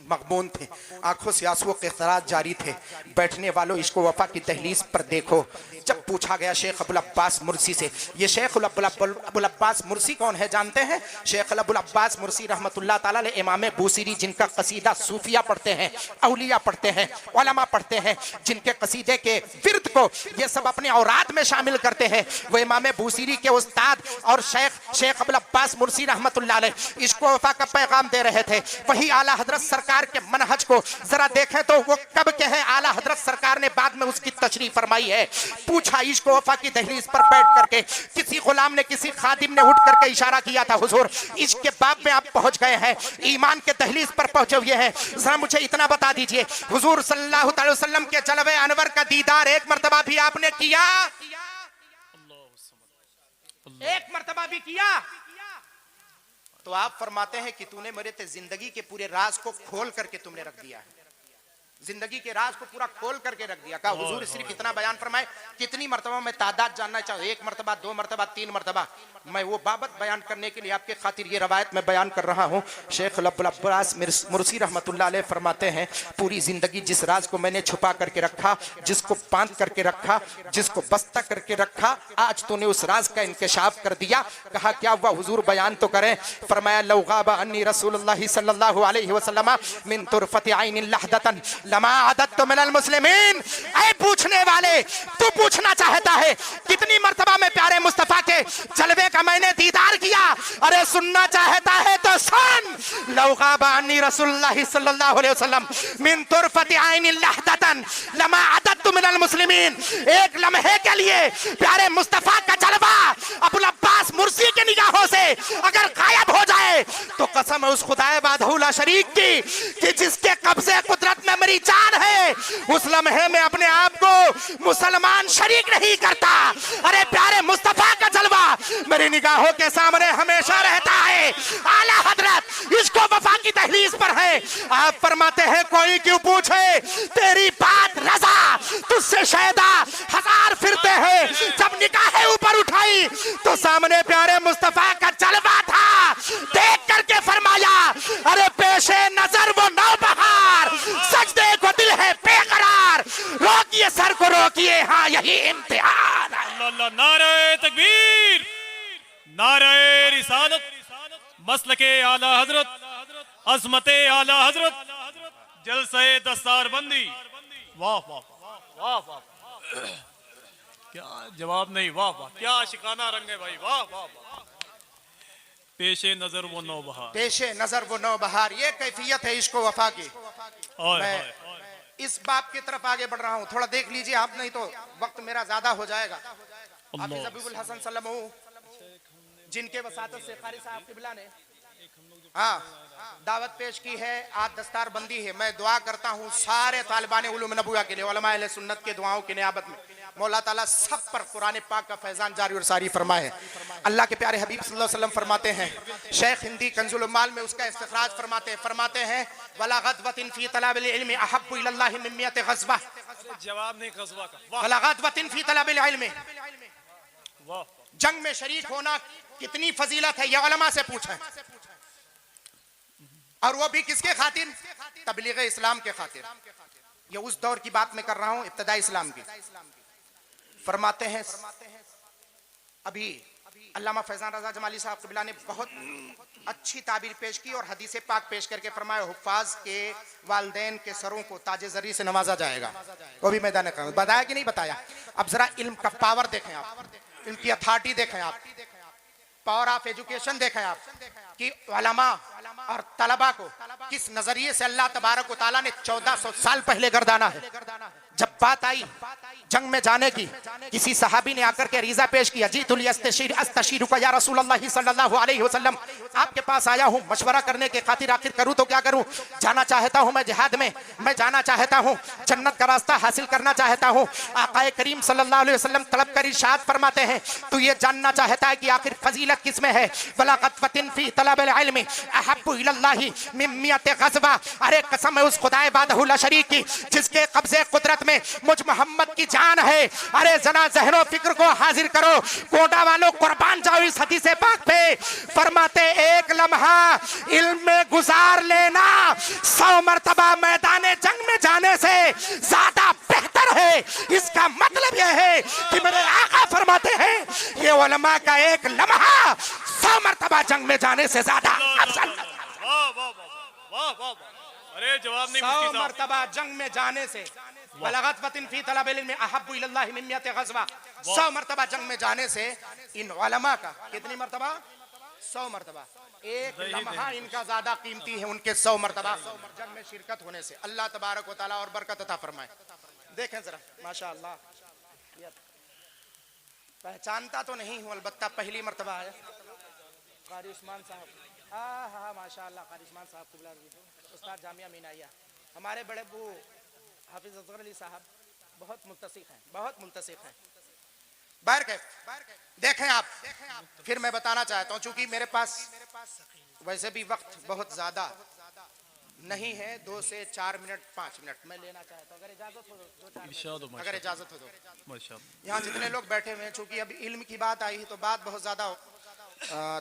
मगबून थे, आंखों से आंसुओं के क़तरात जारी थे। बैठने वालों इश्क वफा की दहलीज पर देखो। जब पूछा गया शेख अबुल अब्बास मुर्सी से, ये शेख अबुल अब्बास मुर्सी कौन है जानते हैं? शेख अबुल अब्बास मुर्सी रहमतुल्लाह ताला अलैह इमाम बूसीरी, जिनका कसीदा सूफिया पढ़ते हैं, औलिया पढ़ते हैं, उलमा पढ़ते हैं, जिनके कसीदे के विर्द को ये सब अपने औरात में शामिल करते हैं, वो इमाम बूसीरी के उस्ताद और शेख अबुल अब्बास मुर्सी रहमतुल्लाह अलैह इश्क वफा का पैगाम दे रहे थे। वही आला हजरत सरकार के मनहज को जरा देखें तो वो कब के हैं। आला हजरत सरकार ने बाद में उसकी तशरीह फरमाई है। पूछा इश्क वफा की दहलीज पर बैठ करके, किसी गुलाम ने, किसी खादिम ने उठ करके इशारा किया था, हुजूर इश्क के बाब में आप पहुंच गए हैं, ईमान के दहलीज पर पहुंचे हुए हैं, जरा मुझे इतना बता दीजिए, हुजूर सल्लल्लाहु अलैहि वसल्लम के जलवे अनवर का दीदार एक मर्तबा भी आपने किया? एक मर्तबा भी किया? तो आप फरमाते हैं कि तूने मेरे ते जिंदगी के पूरे राज को खोल करके तुमने रख दिया है, जिंदगी के राज को पूरा खोल करके रख दिया। कहा हुजूर सिर्फ इतना बयान फरमाए, कितनी मर्तबा मैं तादाद जानना चाहूँ, एक मर्तबा, दो मर्तबा, तीन मर्तबा? मैं वो बाबत बयान करने के लिए आपके खातिर ये रवायत में बयान कर रहा हूँ। शेख अब्दुल अब्बास मुर्सी रहमतुल्लाह अलैह फरमाते हैं, पूरी जिंदगी जिस राज को मैंने छुपा करके रखा, जिसको बांध करके रखा, जिसको बस्ता करके रखा, आज तूने उस राज का इंकशाफ कर दिया। कहा क्या हुआ हुजूर, बयान तो करें। फरमाया लौ गाबा अन्नी रसूलुल्लाह सल्लल्लाहु अलैहि वसल्लम मिन तुरफति ऐन लहदतन लमा अददतु मिनल मुस्लिमीन। ऐ पूछने वाले, तू पूछना चाहता है कितनी मर्तबा में प्यारे मुस्तफा के जलवे का मैंने दीदार किया? अरे सुनना चाहता है तो सुन। लौ गाबा अन्नी रसूलुल्लाह सल्लल्लाहु अलैहि वसल्लम मिन तुरफति ऐन लहदतन लमा अददतु मिनल मुस्लिमीन। एक लम्हे के लिए प्यारे मुस्तफा का जलवा अबुल अब्बास मुर्सी के निगाहों से अगर गायब हो जाए तो कसम है उस खुदाए वाहदहू ला शरीक की कि जिसके कब्जे कुदरत में मेरी जान है, उस लम्हे में अपने आप को मुसलमान शरीक नहीं करता। अरे प्यारे मुस्तफा का जलवा मेरी निगाहों के सामने हमेशा रहता है। आला हजरत इसको वफा की दहलीज पर है। आप फरमाते हैं कोई क्यों पूछे तेरी बात रजा, तुझसे शैदा हजार फिरते हैं। जब निगाहें ऊपर उठाई तो सामने प्यारे मुस्तफा का जलवा था। देख करके फरमाया अरे पेशे नजर वो नौबहार, सजदे को दिल है बेकरार, रोकिए सर को रोकिए, हाँ यही इम्तिहान है। अल्लाह, नारे तकबीर, नारे रिसालत, मसलके आला हजरत, अजमते आला हजरत, जलसे दस्तारबंदी। वाह वाह वाह वाह, क्या जवाब नहीं, वाह वाह, क्या शिकाना रंग है भाई, वाह वाह वाह। पेशे नजर वो नौबहार, पेशे नजर वो नौबहार, ये कैफियत है इश्क वफा की। मैं इस बात की तरफ आगे बढ़ रहा हूँ, थोड़ा देख लीजिए आप, नहीं तो वक्त मेरा ज्यादा हो जाएगा। हाफिज हबीबुल हसन सल्लमहू, जिनके वसातत से कारी साहब किबला ने हाँ दावत पेश की है, आज दस्तार बंदी है। मैं दुआ करता हूँ सारे तालिबान उलूम नबुवा के लिए, उलमा अहले सुन्नत के दुआओं की नियाबत में मौला ताला सब पर कुरान पाक का फैजान जारी और सारी फरमाए। अल्लाह के प्यारे हबीब सल्लल्लाहु अलैहि वसल्लम फरमाते हैं, शेख हिंदी कंजुल उम्माल में उसका इस्तिखराज फरमाते हैं वला गज़वतिन फी तलाबिल इल्मी अहब्बु इलल्लाहि मिन मियति गज़वा। जवाब नहीं गज़वा का, वला गज़वतिन फी तलाबिल इल्मी, वाह, जंग में शरीक होना कितनी फजीलत है, ये उलमा से पूछें। और वो भी किसके खातिर? तबलीग इस्लाम के खातिर। ये उस दौर की बात मैं कर रहा हूं, इब्तदा इस्लाम की। फरमाते हैं अभी अल्लामा फैजान रजा जमाली साहब क़िबला ने बहुत अच्छी ताबीर पेश की और हदीस पाक पेश करके फरमाया हुफ़ाज़ के वालिदैन के सरों को ताजे ज़री से नवाजा जाएगा। वो भी मैदान का बताया कि नहीं बताया? अब जरा इल्म का पावर देखें आप, इल्म की अथॉरिटी देखें आप, पावर ऑफ एजुकेशन देखें आप कि उलमा और तलबा को किस नजरिए से अल्लाह तबारक व तआला ने 1400 साल पहले गर्दाना है। जब बात आई जंग में जाने की, किसी सहाबी ने आकर के रीजा पेश किया, जी तुल अस्तशीरुका या रसूल अल्लाह सल्लल्लाहु अलैहि वसल्लम, आपके पास आया हूँ मशवरा करने के खातिर, आखिर करूँ तो क्या करूँ? जाना चाहता हूँ मैं जिहाद में, मैं जाना चाहता हूँ, जन्नत का रास्ता हासिल करना चाहता हूँ। आक़ाए करीम सल्लल्लाहु अलैहि वसल्लम तलब कर इरशाद फरमाते हैं, तू ये जानना चाहता है कि आखिर फजीलत किस में है? वला ग़ज़वतिन फी तलबिल इल्मी अहब्बु इलल्लाहि मिन मियति ग़ज़वा। अरे कसम है उस खुदाए वाहदहू ला शरीक की जिसके कब्जे कुदरत में मुझ मोहम्मद की जान है। अरे जना जहनो फिक्र को हाजिर करो, कोटा वालों कुर्बान जाओ इस हदीस पाक पे। फरमाते एक लम्हा इल्म में गुजार लेना 100 मरतबा मैदान जंग में जाने से ज्यादा बेहतर है। इसका मतलब यह है कि मेरे आका फरमाते हैं ये उलमा का एक लम्हा 100 मरतबा जंग में जाने से ज्यादा अफजल। वाह वाह वाह वाह वाह। अरे जवाब नहीं 100 मरतबा जंग में जाने से बलगत वतिन फी तलबिल इल्म अहब्बु इलल्लाहि मिन मियति गज़वा। 100 मरतबा जंग में जाने से इन उलमा का कितनी मरतबा? 100 मरतबा। एक लम्हा इनका ज्यादा कीमती है उनके 100 मरतबा जंग में शिरकत होने से। अल्लाह तबारक व तआला और बरकत अता फरमाए। देखें जरा माशाअल्लाह, पहचानता तो नहीं हूं, अलबत्ता पहली मरतबा आया कारी उस्मान साहब। हाँ माशाअल्लाह, कारी उस्मान साहब क़िबला उस्ताद जामिया मीनाइया, हमारे बड़े अब्बू हाफिज असगर अली साहब बहुत मुंतसिक हैं, बहुत मुंतसिक हैं। बाहर के देखें आप, फिर मैं बताना चाहता हूं, चूंकि मेरे पास वैसे भी वक्त बहुत ज्यादा नहीं है, 2 से 4 मिनट 5 मिनट मैं लेना चाहता हूं, अगर इजाजत हो तो, अगर इजाजत हो तो। यहाँ जितने लोग बैठे हुए हैं, चूंकि अभी इल्म की बात आई है तो बात बहुत ज्यादा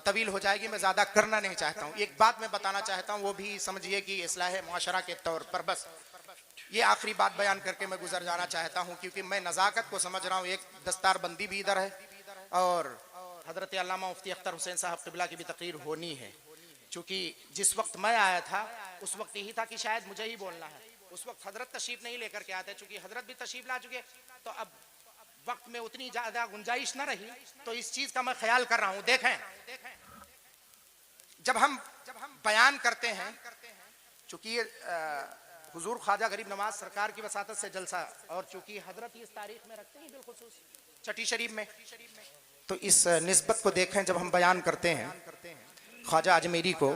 तवील हो जाएगी, मैं ज्यादा करना नहीं चाहता हूँ। एक बात मैं बताना चाहता हूँ, वो भी समझिए कि इस्लाह मुआशरा के तौर पर बस ये आखिरी बात बयान करके मैं गुजर जाना चाहता हूँ, क्योंकि मैं नज़ाकत को समझ रहा हूँ। एक दस्तारबंदी भी इधर है और हजरत अल्लामा मुफ्ती अख्तर हुसैन साहब क़िबला की भी तकरीर होनी है। चूँकि जिस वक्त मैं आया था उस वक्त यही था कि शायद मुझे ही बोलना है, उस वक्त हजरत तशरीफ नहीं लेकर के आते, चूँकि हजरत भी तशरीफ ला चुके, तो अब वक्त में उतनी ज्यादा गुंजाइश न रही, तो इस चीज का मैं ख्याल कर रहा हूँ। देखें, जब हम बयान करते हैं, चूंकि हुजूर ख्वाजा गरीब नवाज सरकार की वसातत से जलसा, और चूंकि हजरत इस तारीख में रखते हैं बिलखुसूस चटी शरीफ में, तो इस निस्बत को देखें, जब हम बयान करते हैं ख्वाजा अजमेरी को,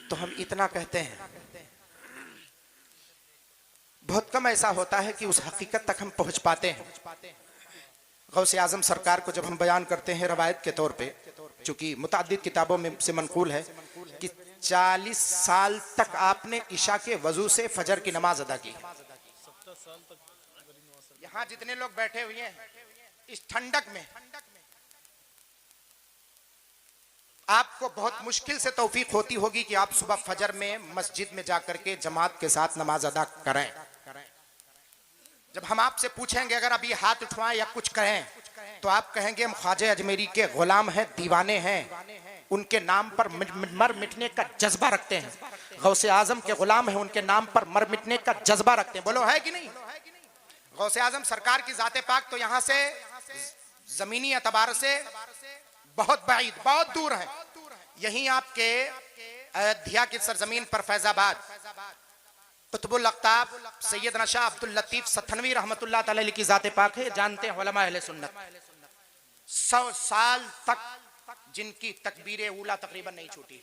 तो हम इतना कहते हैं, बहुत कम ऐसा होता है कि उस हकीकत तक हम पहुंच पाते हैं। गौसे आजम सरकार को जब हम बयान करते हैं रवायत के तौर पे, चूंकि मुताद्दिद किताबों में से मनकूल है कि 40 साल तक आपने ईशा के वजू से फजर की नमाज अदा की। यहाँ जितने लोग बैठे हुए हैं इस ठंडक में, आपको बहुत मुश्किल से तौफीक होती होगी कि आप सुबह फजर में मस्जिद में जाकर के जमात के साथ नमाज अदा करें। जब हम आपसे पूछेंगे अगर अभी हाथ उठवाएं या कुछ कहें, तो आप कहेंगे हम ख्वाजा अजमेरी के गुलाम हैं, दीवाने हैं, उनके नाम पर मर मिटने का जज्बा रखते हैं, गौसे आजम के गुलाम हैं, उनके नाम पर मर मिटने का जज्बा रखते हैं। बोलो है कि नहीं? गौसे आजम सरकार की जाते पाक तो यहाँ से जमीनी एतबार से बहुत बाइद, बहुत दूर है। यहीं आपके अयोध्या की सरजमीन पर फैजाबाद कुतुबुल अख्ताब सैयदना शाह अब्दुल लतीफ सथनवी रहमतुल्लाह तआला की जाते पाक है। जानते हैं उलमा अहले सुन्नत 100 साल तक जिनकी तकबीर उला तकरीबन नहीं छूटी,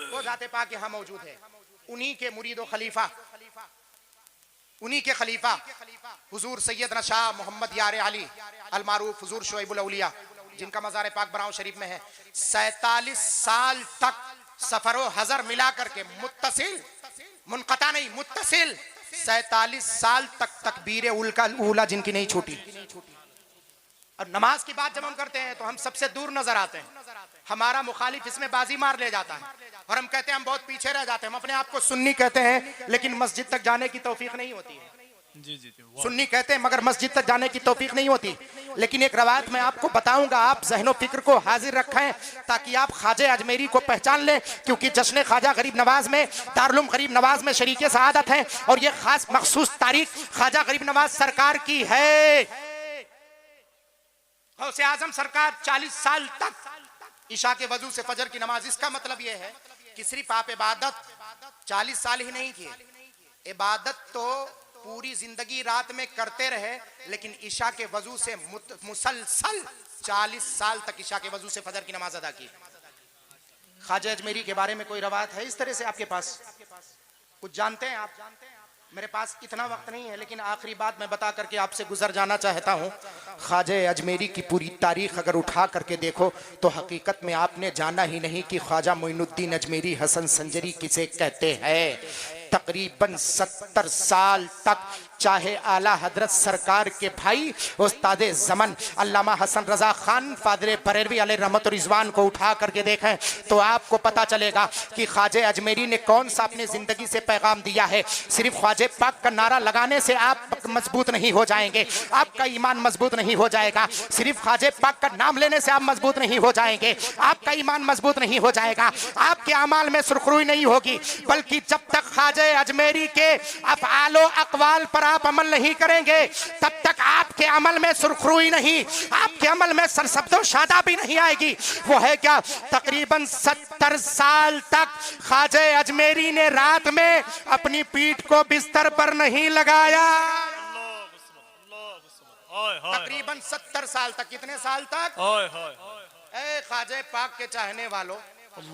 वो जाते पाक यहाँ मौजूद है। उन्हीं के मुरीद व खलीफा, उन्हीं के खलीफा हुजूर सैयदना शाह मोहम्मद यार अली अल मारूफ हुजूर शुएबुल औलिया, जिनका मज़ार पाक बराऊं शरीफ में है। 47 साल तक सफरो हजर मिला करके मुत्तसिल, मुनक़ता नहीं, मुत्तसिल 47 साल तक तकबीर उला जिनकी नहीं छूटी। और नमाज की बात जब हम करते हैं तो हम सबसे दूर नजर आते हैं, हमारा मुखालिफ इसमें बाजी मार ले जाता है और हम कहते हैं हम बहुत पीछे रह जाते हैं। हम अपने आप को सुन्नी कहते हैं लेकिन मस्जिद तक जाने की तौफीक नहीं होती है। सुन्नी कहते हैं मगर मस्जिद तक जाने की तौफीक नहीं होती। लेकिन एक रवायत मैं आपको बताऊंगा, आप ज़हनो फिक्र को हाजिर रखें ताकि आप ख्वाजा अजमेरी को पहचान लें, क्योंकि जश्न ख्वाजा गरीब नवाज में दारुल गरीब नवाज में शरीके सआदत हैं और ये खास मखसूस तारीख ख्वाजा गरीब नवाज सरकार की है। गौसे आजम सरकार 40 साल तक ईशा के वजू से फजर की नमाज, इसका मतलब यह है कि सिर्फ आप इबादत 40 साल ही नहीं किए, इबादत तो पूरी जिंदगी रात में करते रहे, लेकिन ईशा के वजू से मुसलसल 40 साल तक ईशा के वजू से फजर की नमाज अदा की। ख्वाजा अजमेरी के बारे में कोई रवायत है इस तरह से आपके पास? कुछ जानते हैं आप? मेरे पास इतना वक्त नहीं है, लेकिन आखिरी बात मैं बता करके आपसे गुजर जाना चाहता हूँ। ख्वाजा अजमेरी की पूरी तारीख अगर उठा करके देखो तो हकीकत में आपने जाना ही नहीं कि ख्वाजा मोइनुद्दीन अजमेरी हसन संजरी किसे कहते हैं। तकरीबन 70 साल तक चाहे आला हजरत सरकार के भाई उस्ताद ज़मन अल्लामा हसन रजा खान फादर बरेलवी अलैहि रहमत और रिजवान को उठा करके देखें तो आपको पता चलेगा कि ख्वाजा अजमेरी ने कौन सा अपनी जिंदगी से पैगाम दिया है। सिर्फ ख्वाजा पाक का नारा लगाने से आप मजबूत नहीं हो जाएंगे, आपका ईमान मजबूत नहीं हो जाएगा। सिर्फ ख्वाजा पाक का नाम लेने से आप मजबूत नहीं हो जाएंगे, आपका ईमान मजबूत नहीं हो जाएगा, आपके अमाल में सुरखरुई नहीं होगी। बल्कि जब तक ख्वाजा अजमेरी के अफ़आलो अक़वाल पर आप अमल नहीं करेंगे तब तक आपके अमल में सुरखरुई नहीं, आपके अमल में सरसब्दो शादाबी नहीं आएगी। वो है क्या? तकरीबन 70 साल तक ख्वाजा अजमेरी ने रात में अपनी पीठ को बिस्तर पर नहीं लगाया। तकरीबन 70 साल तक। कितने साल तक? ए ख्वाजा पाक के चाहने वालों,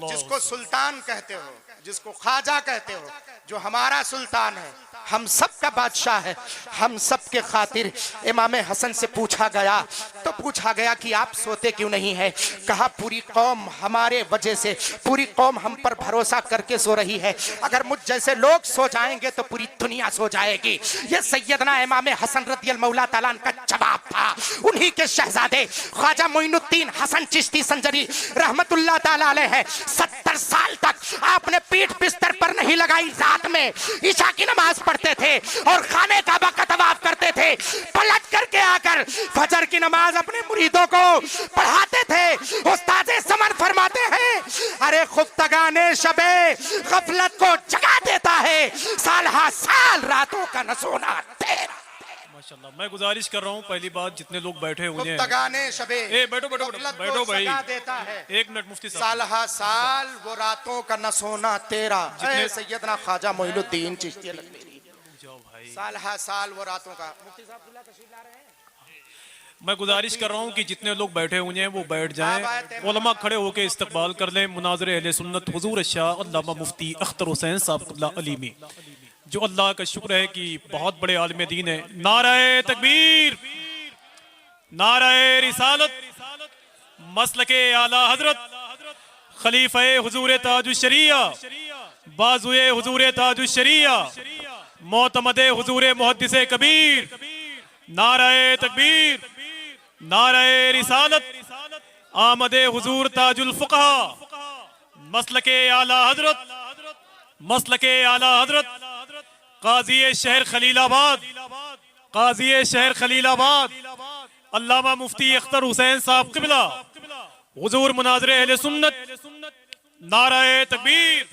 जिसको सुल्तान कहते हो, जिसको ख्वाजा कहते हो, जो हमारा सुल्तान है, हम सब का बादशाह है, हम सब के खातिर इमाम हसन से पूछा गया तो पूछा गया कि आप सोते क्यों नहीं है? कहा पूरी कौम हमारे वजह से, पूरी कौम हम पर भरोसा करके सो रही है। अगर मुझ जैसे लोग सो जाएंगे तो पूरी दुनिया सो जाएगी। ये सैयदना इमाम हसन रज़ियल्लाहु मौला ताला का जवाब था। उन्हीं के शहजादे ख्वाजा मोइनुद्दीन हसन चिश्ती संजरी रहमतुल्लाह ताला अलैह है। 70 साल तक आपने पीठ बिस्तर पर नहीं लगाई। रात में ईशा की नमाज पढ़ते थे और खाने काबा का तवाफ करते थे। पलट करके आकर फजर की नमाज अपने मुरीदों को पढ़ाते थे। उस्ताद समन फरमाते हैं, अरे खुफ्तगाने शबे गफलत को जगा देता है, साल हा साल रातों का न सोना तेरा। माशाल्लाह। मैं गुजारिश कर रहा हूँ, पहली बात जितने लोग बैठे हुए हैं, गुफ्तगाने शबे बैठो बैठो बैठो भाई, जगा देता है। 1 मिनट मुफ्ती साहब। साल हा साल वो रातों का न सोना तेरा। सैयदना ख्वाजा मोइनुद्दीन चिश्ती साल हा साल वो रातों का। मुफ्ती साहब तशरीफ ला रहे हैं। मैं गुजारिश कर रहा हूँ कि जितने लोग बैठे हुए हैं वो बैठ जाएं, उलमा खड़े होकर इस्तकबाल कर लें मुनाज़िर अहले सुन्नत हुजूर शाह अल्लामा मुफ्ती अख्तर हुसैन साहब अलीमी, जो अल्लाह का शुक्र है कि बहुत बड़े आलिम दीन है। नाराए तकबीर, नाराए रिसालत, मसलके आला हजरत, खलीफे हुजूर ताजुश शरिया, बाजुए हुजूर ताजुश शरिया, मोतमदे हुजूर मुहद्दिसे कबीर। नाराए तकबीर, नाराए रिसालत, आमदे हुजूर ताजुल फुक़हा, मसलके आला हजरत, मसलके आला हजरत, काजी शहर खलीलाबाद, काजी शहर खलीलाबाद अल्लामा मुफ्ती अख्तर हुसैन साहब क़िबला, हुजूर मुनाज़िर अहले सुन्नत। नाराए तकबीर,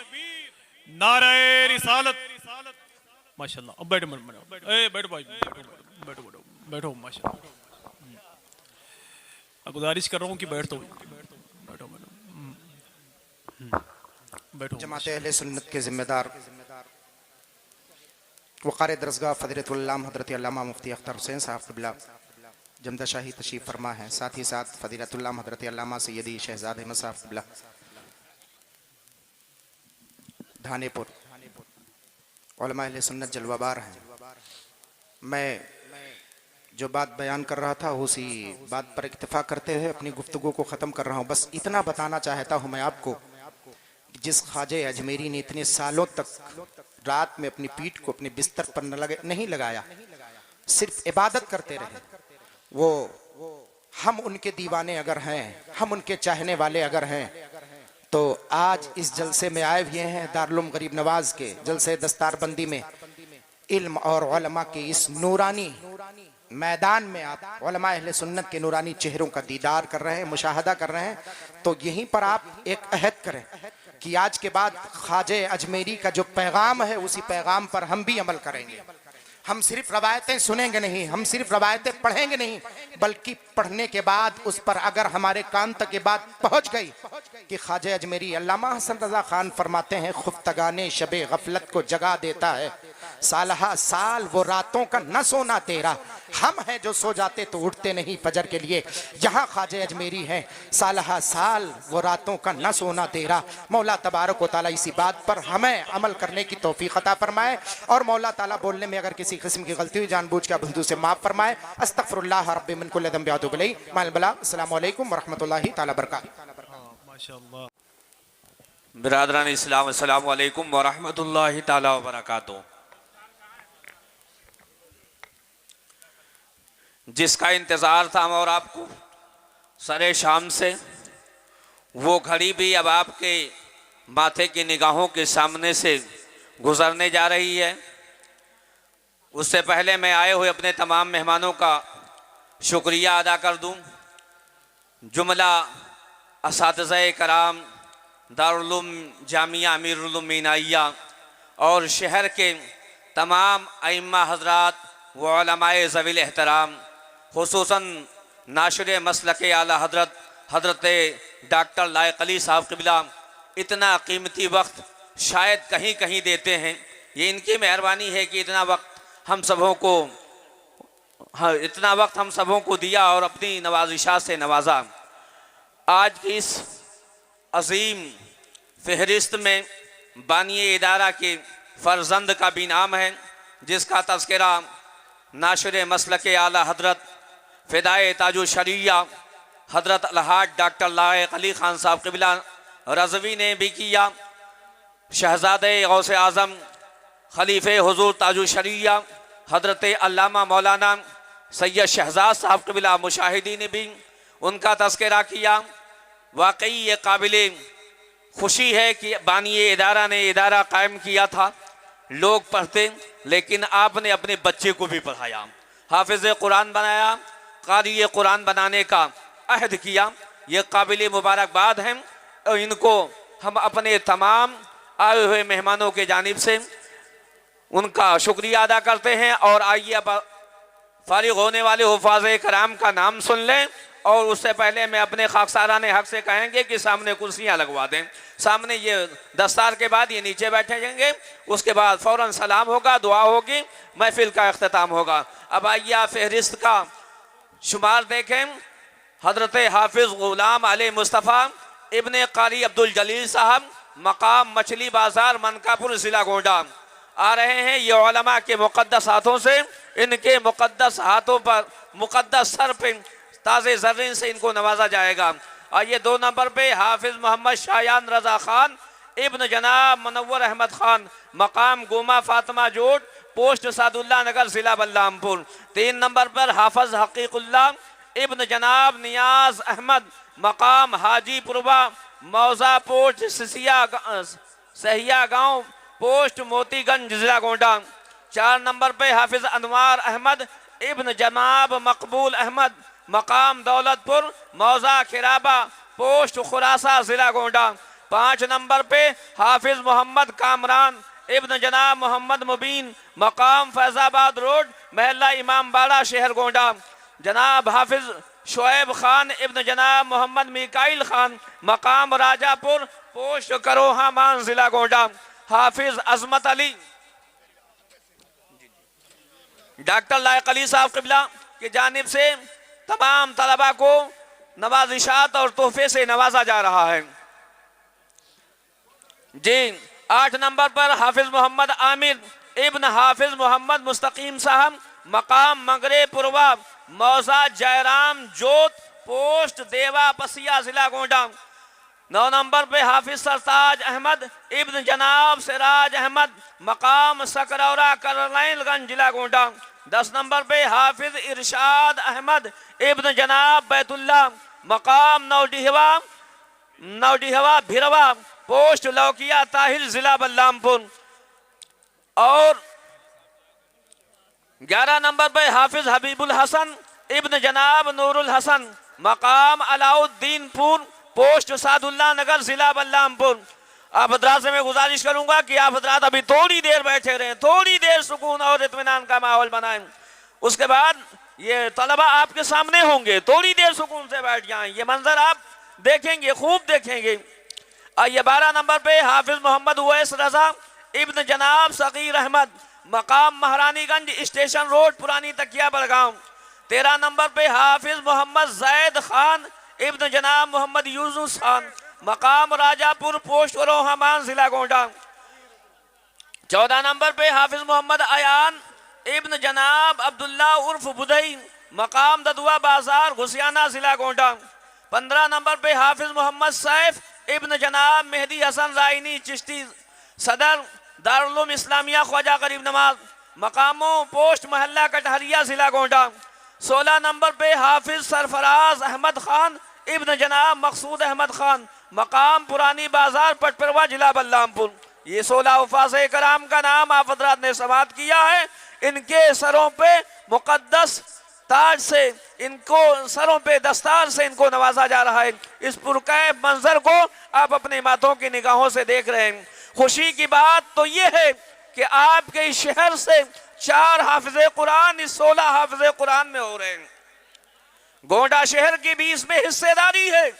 नाराए रिसालत। माशाल्लाह। अब बैठो बैठो भाई, बैठो बैठो माशाल्लाह। मैं गुजारिश कर रहा हूँ कि बैठो बैठो बैठो। जमात अहले सुन्नत के जिम्मेदार वक़ार दरसगाह फ़ज़ीलतुल उल्लाम हज़रत अल्लामा मुफ्ती अख्तर हुसैन साहब क़िबला जमदा शाही तशरीफ़ फरमा है। साथ ही साथ फ़ज़ीलतुल उल्लाम हज़रत अल्लामा सैयदी शहज़ाद अहमद साहब क़िबला धानेपुर उलमा अहले सुन्नत जलवाबार हैं। मैं जो बात बयान कर रहा था उसी बात पर इक्तफ़ा करते हुए अपनी गुफ्तगू को ख़त्म कर रहा हूँ। बस इतना बताना चाहता हूँ मैं आपको, जिस ख्वाजा अजमेरी ने इतने सालों तक रात में अपनी पीठ को अपने बिस्तर पर नहीं लगाया, सिर्फ इबादत करते रहे, वो हम उनके दीवाने अगर हैं, हम उनके चाहने वाले अगर हैं, तो आज इस जलसे में आए हुए हैं दारुल गरीब नवाज के जलसे दस्तारबंदी में इल्म और उलमा के इस नूरानी मैदान में आप उलमा अहले सुन्नत के नूरानी चेहरों का दीदार कर रहे हैं, मुशाहदा कर रहे हैं। तो यहीं पर आप एक अहद करें कि आज के बाद ख्वाजा अजमेरी का जो पैगाम है उसी पैगाम पर हम भी अमल करेंगे। हम सिर्फ रवायतें सुनेंगे नहीं, हम सिर्फ रवायतें पढ़ेंगे नहीं, बल्कि पढ़ने के बाद उस पर अगर हमारे कान तक ये बात पहुंच गई कि ख्वाजा अजमेरी अल्लामा हसन रजा खान फरमाते हैं खुफ्तगाने शबे गफलत को जगा देता है, सालहा साल वो रातों का न सोना तेरा। हम हैं जो सो जाते तो उठते नहीं फजर के लिए, जहाँ ख्वाजा अजमेरी हैं सालहा साल वो रातों का न सोना तेरा। मौला तबारक व तआला इसी बात पर हमें अमल करने की तौफीक अता फरमाए और मौला ताला बोलने में अगर किसी किस्म की गलती हुई जानबूझ के हुदूद से माफ़ फरमाए। अस्तगफिरुल्लाह रब्बी मिन कुल्लि ज़ंबिन व अतूबु इलैहि। माल बला। अस्सलामु अलैकुम व रहमतुल्लाहि तआला बरकातहू। माशाअल्लाह। बिरादरान इस्लाम, अस्सलामु अलैकुम व रहमतुल्लाहि ताला व बरकातुहू। जिसका इंतज़ार था और आपको सरे शाम से, वो घड़ी भी अब आपके माथे की निगाहों के सामने से गुजरने जा रही है। उससे पहले मैं आए हुए अपने तमाम मेहमानों का शुक्रिया अदा कर दूं। जुमला असातिज़ा कराम दारुल उलूम जामिया अमीरुल उलूमीन आइया और शहर के तमाम अइम्मा हज़रात व उलमाए ज़वील एहतराम, खुसूसन नाशिर मसलक आला हज़रत डॉक्टर लायक अली साहब क़िबला इतना कीमती वक्त शायद कहीं कहीं देते हैं। ये इनकी मेहरबानी है कि इतना वक्त हम सबों को दिया और अपनी नवाजिशात से नवाजा। आज की इस अजीम फहरिस्त में बानिए इदारा के फ़र्जंद का भी नाम है, जिसका तज़किरा नाशिर मसलक आला हज़रत फ़िदाए ताजु शरिया हज़रत अलहाज डॉक्टर लायक अली ख़ान साहब क़िबला रज़वी ने भी किया। शहज़ादे गौसे आज़म खलीफ़े हुज़ूर ताजु शरिया हज़रत अल्लामा मौलाना सैयद शहज़ाद साहब क़िबला मुशाहिदी ने भी उनका तज़किरा किया। वाकई ये काबिल खुशी है कि बानिए इदारा ने इदारा कायम किया था। लोग पढ़ते, लेकिन आपने अपने बच्चे को भी पढ़ाया, हाफिज़ कुरान बनाया, कारी कुरान बनाने का अहद किया। ये काबिल मुबारकबाद हैं और इनको हम अपने तमाम आए हुए मेहमानों के जानिब से उनका शुक्रिया अदा करते हैं। और आइए अब फारिग होने वाले हुफ़ाज़ कराम का नाम सुन लें, और उससे पहले मैं अपने खाकसाराने हक से कहेंगे कि सामने कुर्सियां लगवा दें। सामने ये दस्तार के बाद ये नीचे बैठे जाएंगे, उसके बाद फ़ौरन सलाम होगा, दुआ होगी, महफिल का अख्ताम होगा। अब आइए आप फहरिस्त का शुमार देखें। हज़रत हाफिज़ ग़ुलाम अली मुस्तफ़ा इब्ने कारी अब्दुल जलील साहब, मकाम मछली बाज़ार, मनकापुर, ज़िला गोंडा आ रहे हैं। ये उलमा के मुक़द्दस हाथों से, इनके मुक़द्दस हाथों पर, मुक़द्दस सर पे ताज़े ज़र्रीन से इनको नवाजा जाएगा। और ये 2 नंबर पे हाफिज़ मोहम्मद शायान रज़ा ख़ान इब्न जनाब मुनव्वर अहमद ख़ान, मकाम गोमा फातिमा जोड़, पोस्ट सादुल्ला नगर, ज़िला बल्लामपुर। 3 नंबर पर हाफिज़ हकीकुल्लाह इब्न जनाब नियाज अहमद, मकाम हाजीपुरवा, मौजा पोस्ट सहिया गाँव, पोस्ट मोतीगंज, ज़िला गोंडा। 4 नंबर पे हाफिज़ अनवार अहमद इब्न जनाब मकबूल अहमद, मकाम दौलतपुर, मौजा खिराबा, पोस्ट खुरासा, ज़िला गोंडा। 5 नंबर पे हाफिज़ मोहम्मद कामरान इब्न जनाब मोहम्मद मुबीन, मकाम फैज़ाबाद रोड, महल्ला इमामबाड़ा, शहर गोंडा। जनाब हाफिज़ शुएब खान इब्न जनाब मोहम्मद मिकाइल खान, मकाम राजापुर, पोस्ट करोहा मान, ज़िला गोंडा। हाफिज़ अज़मत अली डॉक्टर लायक अली साहब क़िबला की जानिब से तमाम तलबा को नवाजिशात और तोहफे से नवाजा जा रहा है जी। 8 नंबर पर हाफिज़ मोहम्मद आमिर इब्न हाफिज़ मोहम्मद मुस्तकीम साहब, मकाम मगरे पुरवा, मौजा जयराम जोत, पोस्ट देवा पसिया, ज़िला गोंडा। 9 नंबर पे हाफिज़ सरताज अहमद इब्न जनाब सिराज अहमद, मकाम सकरौरा करनैलगंज, ज़िला गोंडा। 10 नंबर पे हाफिज़ इरशाद अहमद इब्न जनाब बैतुल्ला, मकाम नौडिहवा भिरवा, पोस्ट लौकिया ताहिल, ज़िला बल्लामपुर। और 11 नंबर पे हाफिज़ हबीबुल हसन इब्न जनाब नूरुल हसन, मकाम अलाउद्दीनपुर, पोस्ट सादुल्ला नगर, ज़िला बल्लामपुर। आप हज़रात से मैं गुजारिश करूंगा कि आप हज़रात अभी थोड़ी देर बैठे रहें, थोड़ी देर सुकून और इत्मीनान का माहौल बनाएं। उसके बाद ये तलबा आपके सामने होंगे, थोड़ी देर सुकून से बैठ जाएं, ये मंजर आप देखेंगे, खूब देखेंगे। और ये 12 नंबर पे हाफिज़ मोहम्मद उवैस रज़ा इब्न जनाब सगीर अहमद, मकाम महारानीगंज स्टेशन रोड, पुरानी तकिया बड़गांव। 13 नंबर पे हाफिज़ मोहम्मद जैद खान इब्न जनाब मोहम्मद यूसुफ खान, मकाम राजापुर, पोस्ट रोहमान, ज़िला गोंडा। 14 नंबर पे हाफिज़ मोहम्मद अयान इब्न जनाब अब्दुल्ला उर्फ बुधई, मकाम ददुआ बाजार, घुसियाना, ज़िला गोंडा। 15 नंबर पे हाफिज़ मोहम्मद सैफ इब्न जनाब मेहदी हसन राइनी चिश्ती, सदर दारुल इस्लामिया ख्वाजा गरीब नवाज, मकामों पोस्ट मोहल्ला कटहरिया जिला गोंडा। 16 नंबर पे हाफिज सरफराज अहमद खान इब्न जनाब मकसूद अहमद खान, मकाम पुरानी बाजार पटपरवा जिला बलरामपुर। ये 16 उफाज़े कराम का नाम आप हज़रात ने समाअत किया है। इनके सरों पे मुक़द्दस ताज से, इनको सरों पे दस्तार से इनको नवाजा जा रहा है। इस पुरकैफ मंजर को आप अपने मातों की निगाहों से देख रहे हैं। खुशी की बात तो ये है कि आपके इस शहर से 4 हाफिज़े कुरान इस 16 हाफिज़े कुरान में हो रहे हैं। गोंडा शहर की भी इसमें हिस्सेदारी है,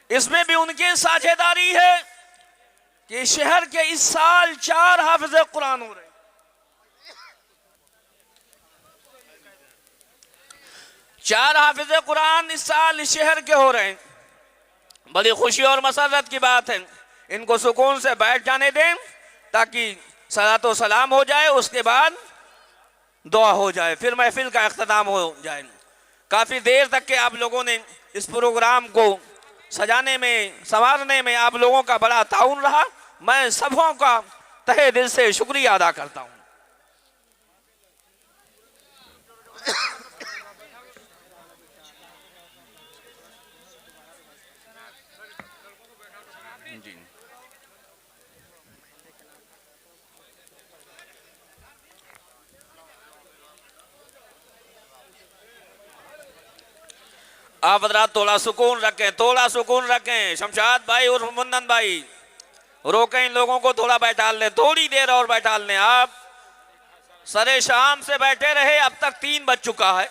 इसमें भी उनकी साझेदारी है कि शहर के इस साल 4 हाफिज़े कुरान हो रहे हैं। 4 हाफिज़े कुरान इस साल इस शहर के हो रहे हैं। बड़ी खुशी और मसरत की बात है। इनको सुकून से बैठ जाने दें ताकि सलातो सलाम हो जाए, उसके बाद दुआ हो जाए, फिर महफिल का इख्तिताम हो जाए। काफ़ी देर तक के आप लोगों ने इस प्रोग्राम को सजाने में, संवारने में आप लोगों का बड़ा ताउन रहा। मैं सबों का तहे दिल से शुक्रिया अदा करता हूँ। जी आप हज़रात थोड़ा सुकून रखें, थोड़ा सुकून रखें। शमशाद भाई और मुन्नन भाई रोकें इन लोगों को, थोड़ा बैठा लें, थोड़ी देर और बैठा लें। आप सरे शाम से बैठे रहे, अब तक 3 बज चुका है,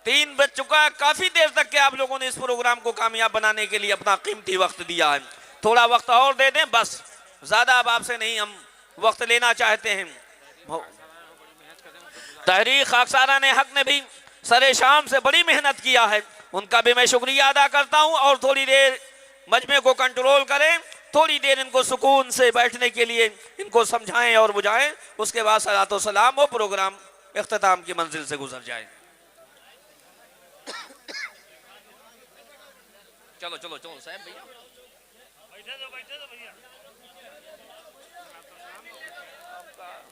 3 बज चुका है। काफ़ी देर तक के आप लोगों ने इस प्रोग्राम को कामयाब बनाने के लिए अपना कीमती वक्त दिया है। थोड़ा वक्त और दे दें बस, ज़्यादा अब आपसे नहीं हम वक्त लेना चाहते हैं। तहरीक खाकसारा ने हक ने भी सरे शाम से बड़ी मेहनत किया है, उनका भी मैं शुक्रिया अदा करता हूं। और थोड़ी देर मजमे को कंट्रोल करें, थोड़ी देर इनको सुकून से बैठने के लिए इनको समझाएं और बुझाएं, उसके बाद सलातो सलाम हो, प्रोग्राम इख्तिताम की मंजिल से गुजर जाए। चलो चलो चलो साहब भैया बैठे दो भैया,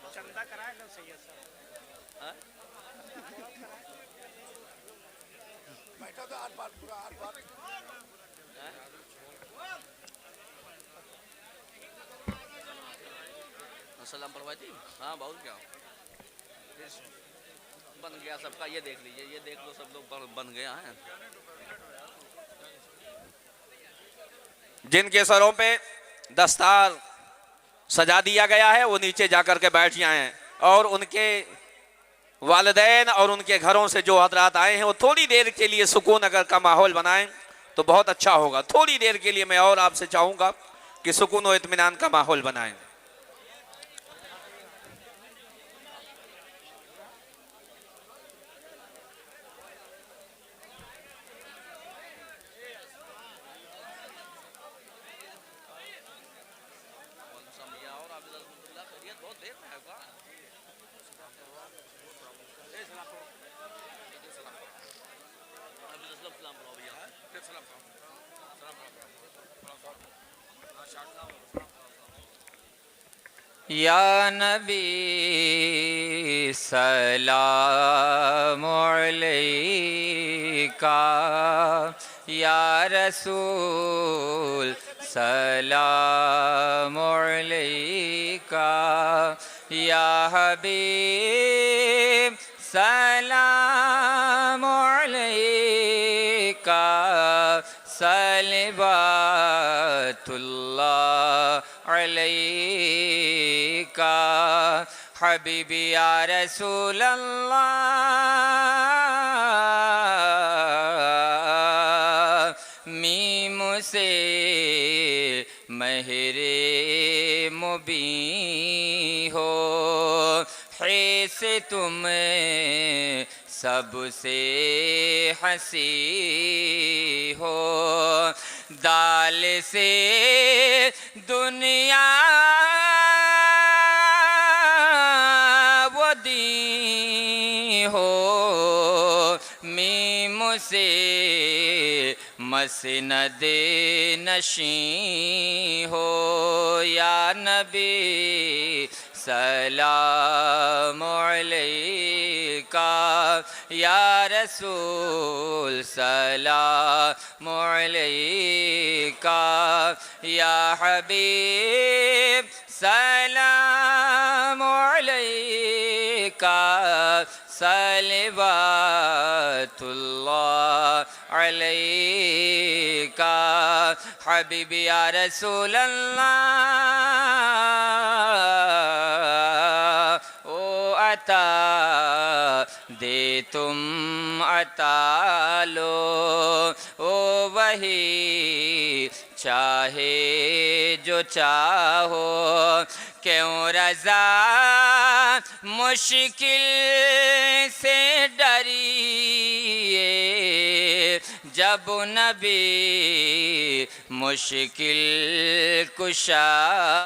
चंदा कराएगा सही है सर। बैठा तो आर पार पूरा आर पार। सलाम परवाती। हाँ बहुत क्या बन गया सबका, ये देख लीजिए, ये देख लो सब लोग बन गया है। जिनके सरों पे दस्तार सजा दिया गया है वो नीचे जाकर के बैठ जाएं, और उनके वालिदैन और उनके घरों से जो हजरात आए हैं वो थोड़ी देर के लिए सुकून अगर का माहौल बनाएं तो बहुत अच्छा होगा। थोड़ी देर के लिए मैं और आपसे चाहूँगा कि सुकून और इत्मीनान का माहौल बनाएं। या नबी सलाम अलैका, या रसूल सलाम अलैका, या हबीब सलाम अलैका, सलवातुल्लाह अलैका, हबीबी या रसूल अल्लाह। मीम से महरे मुबी हो, है से तुम सबसे हंसी हो, दाल से दुनिया वो दी हो, मीम से मसनद नशी हो या नबी सलाम अलैका या रसूल सलाम अलैका या हबीब सलाम अलैका सलवातुल्लाह अलैका हबीबी या रसूल अल्लाह ओ अता दे तुम अता लो ओ वही चाहे जो चाहो क्यों रज़ा मुश्किल से डरिए जब नबी मुश्किल कुशा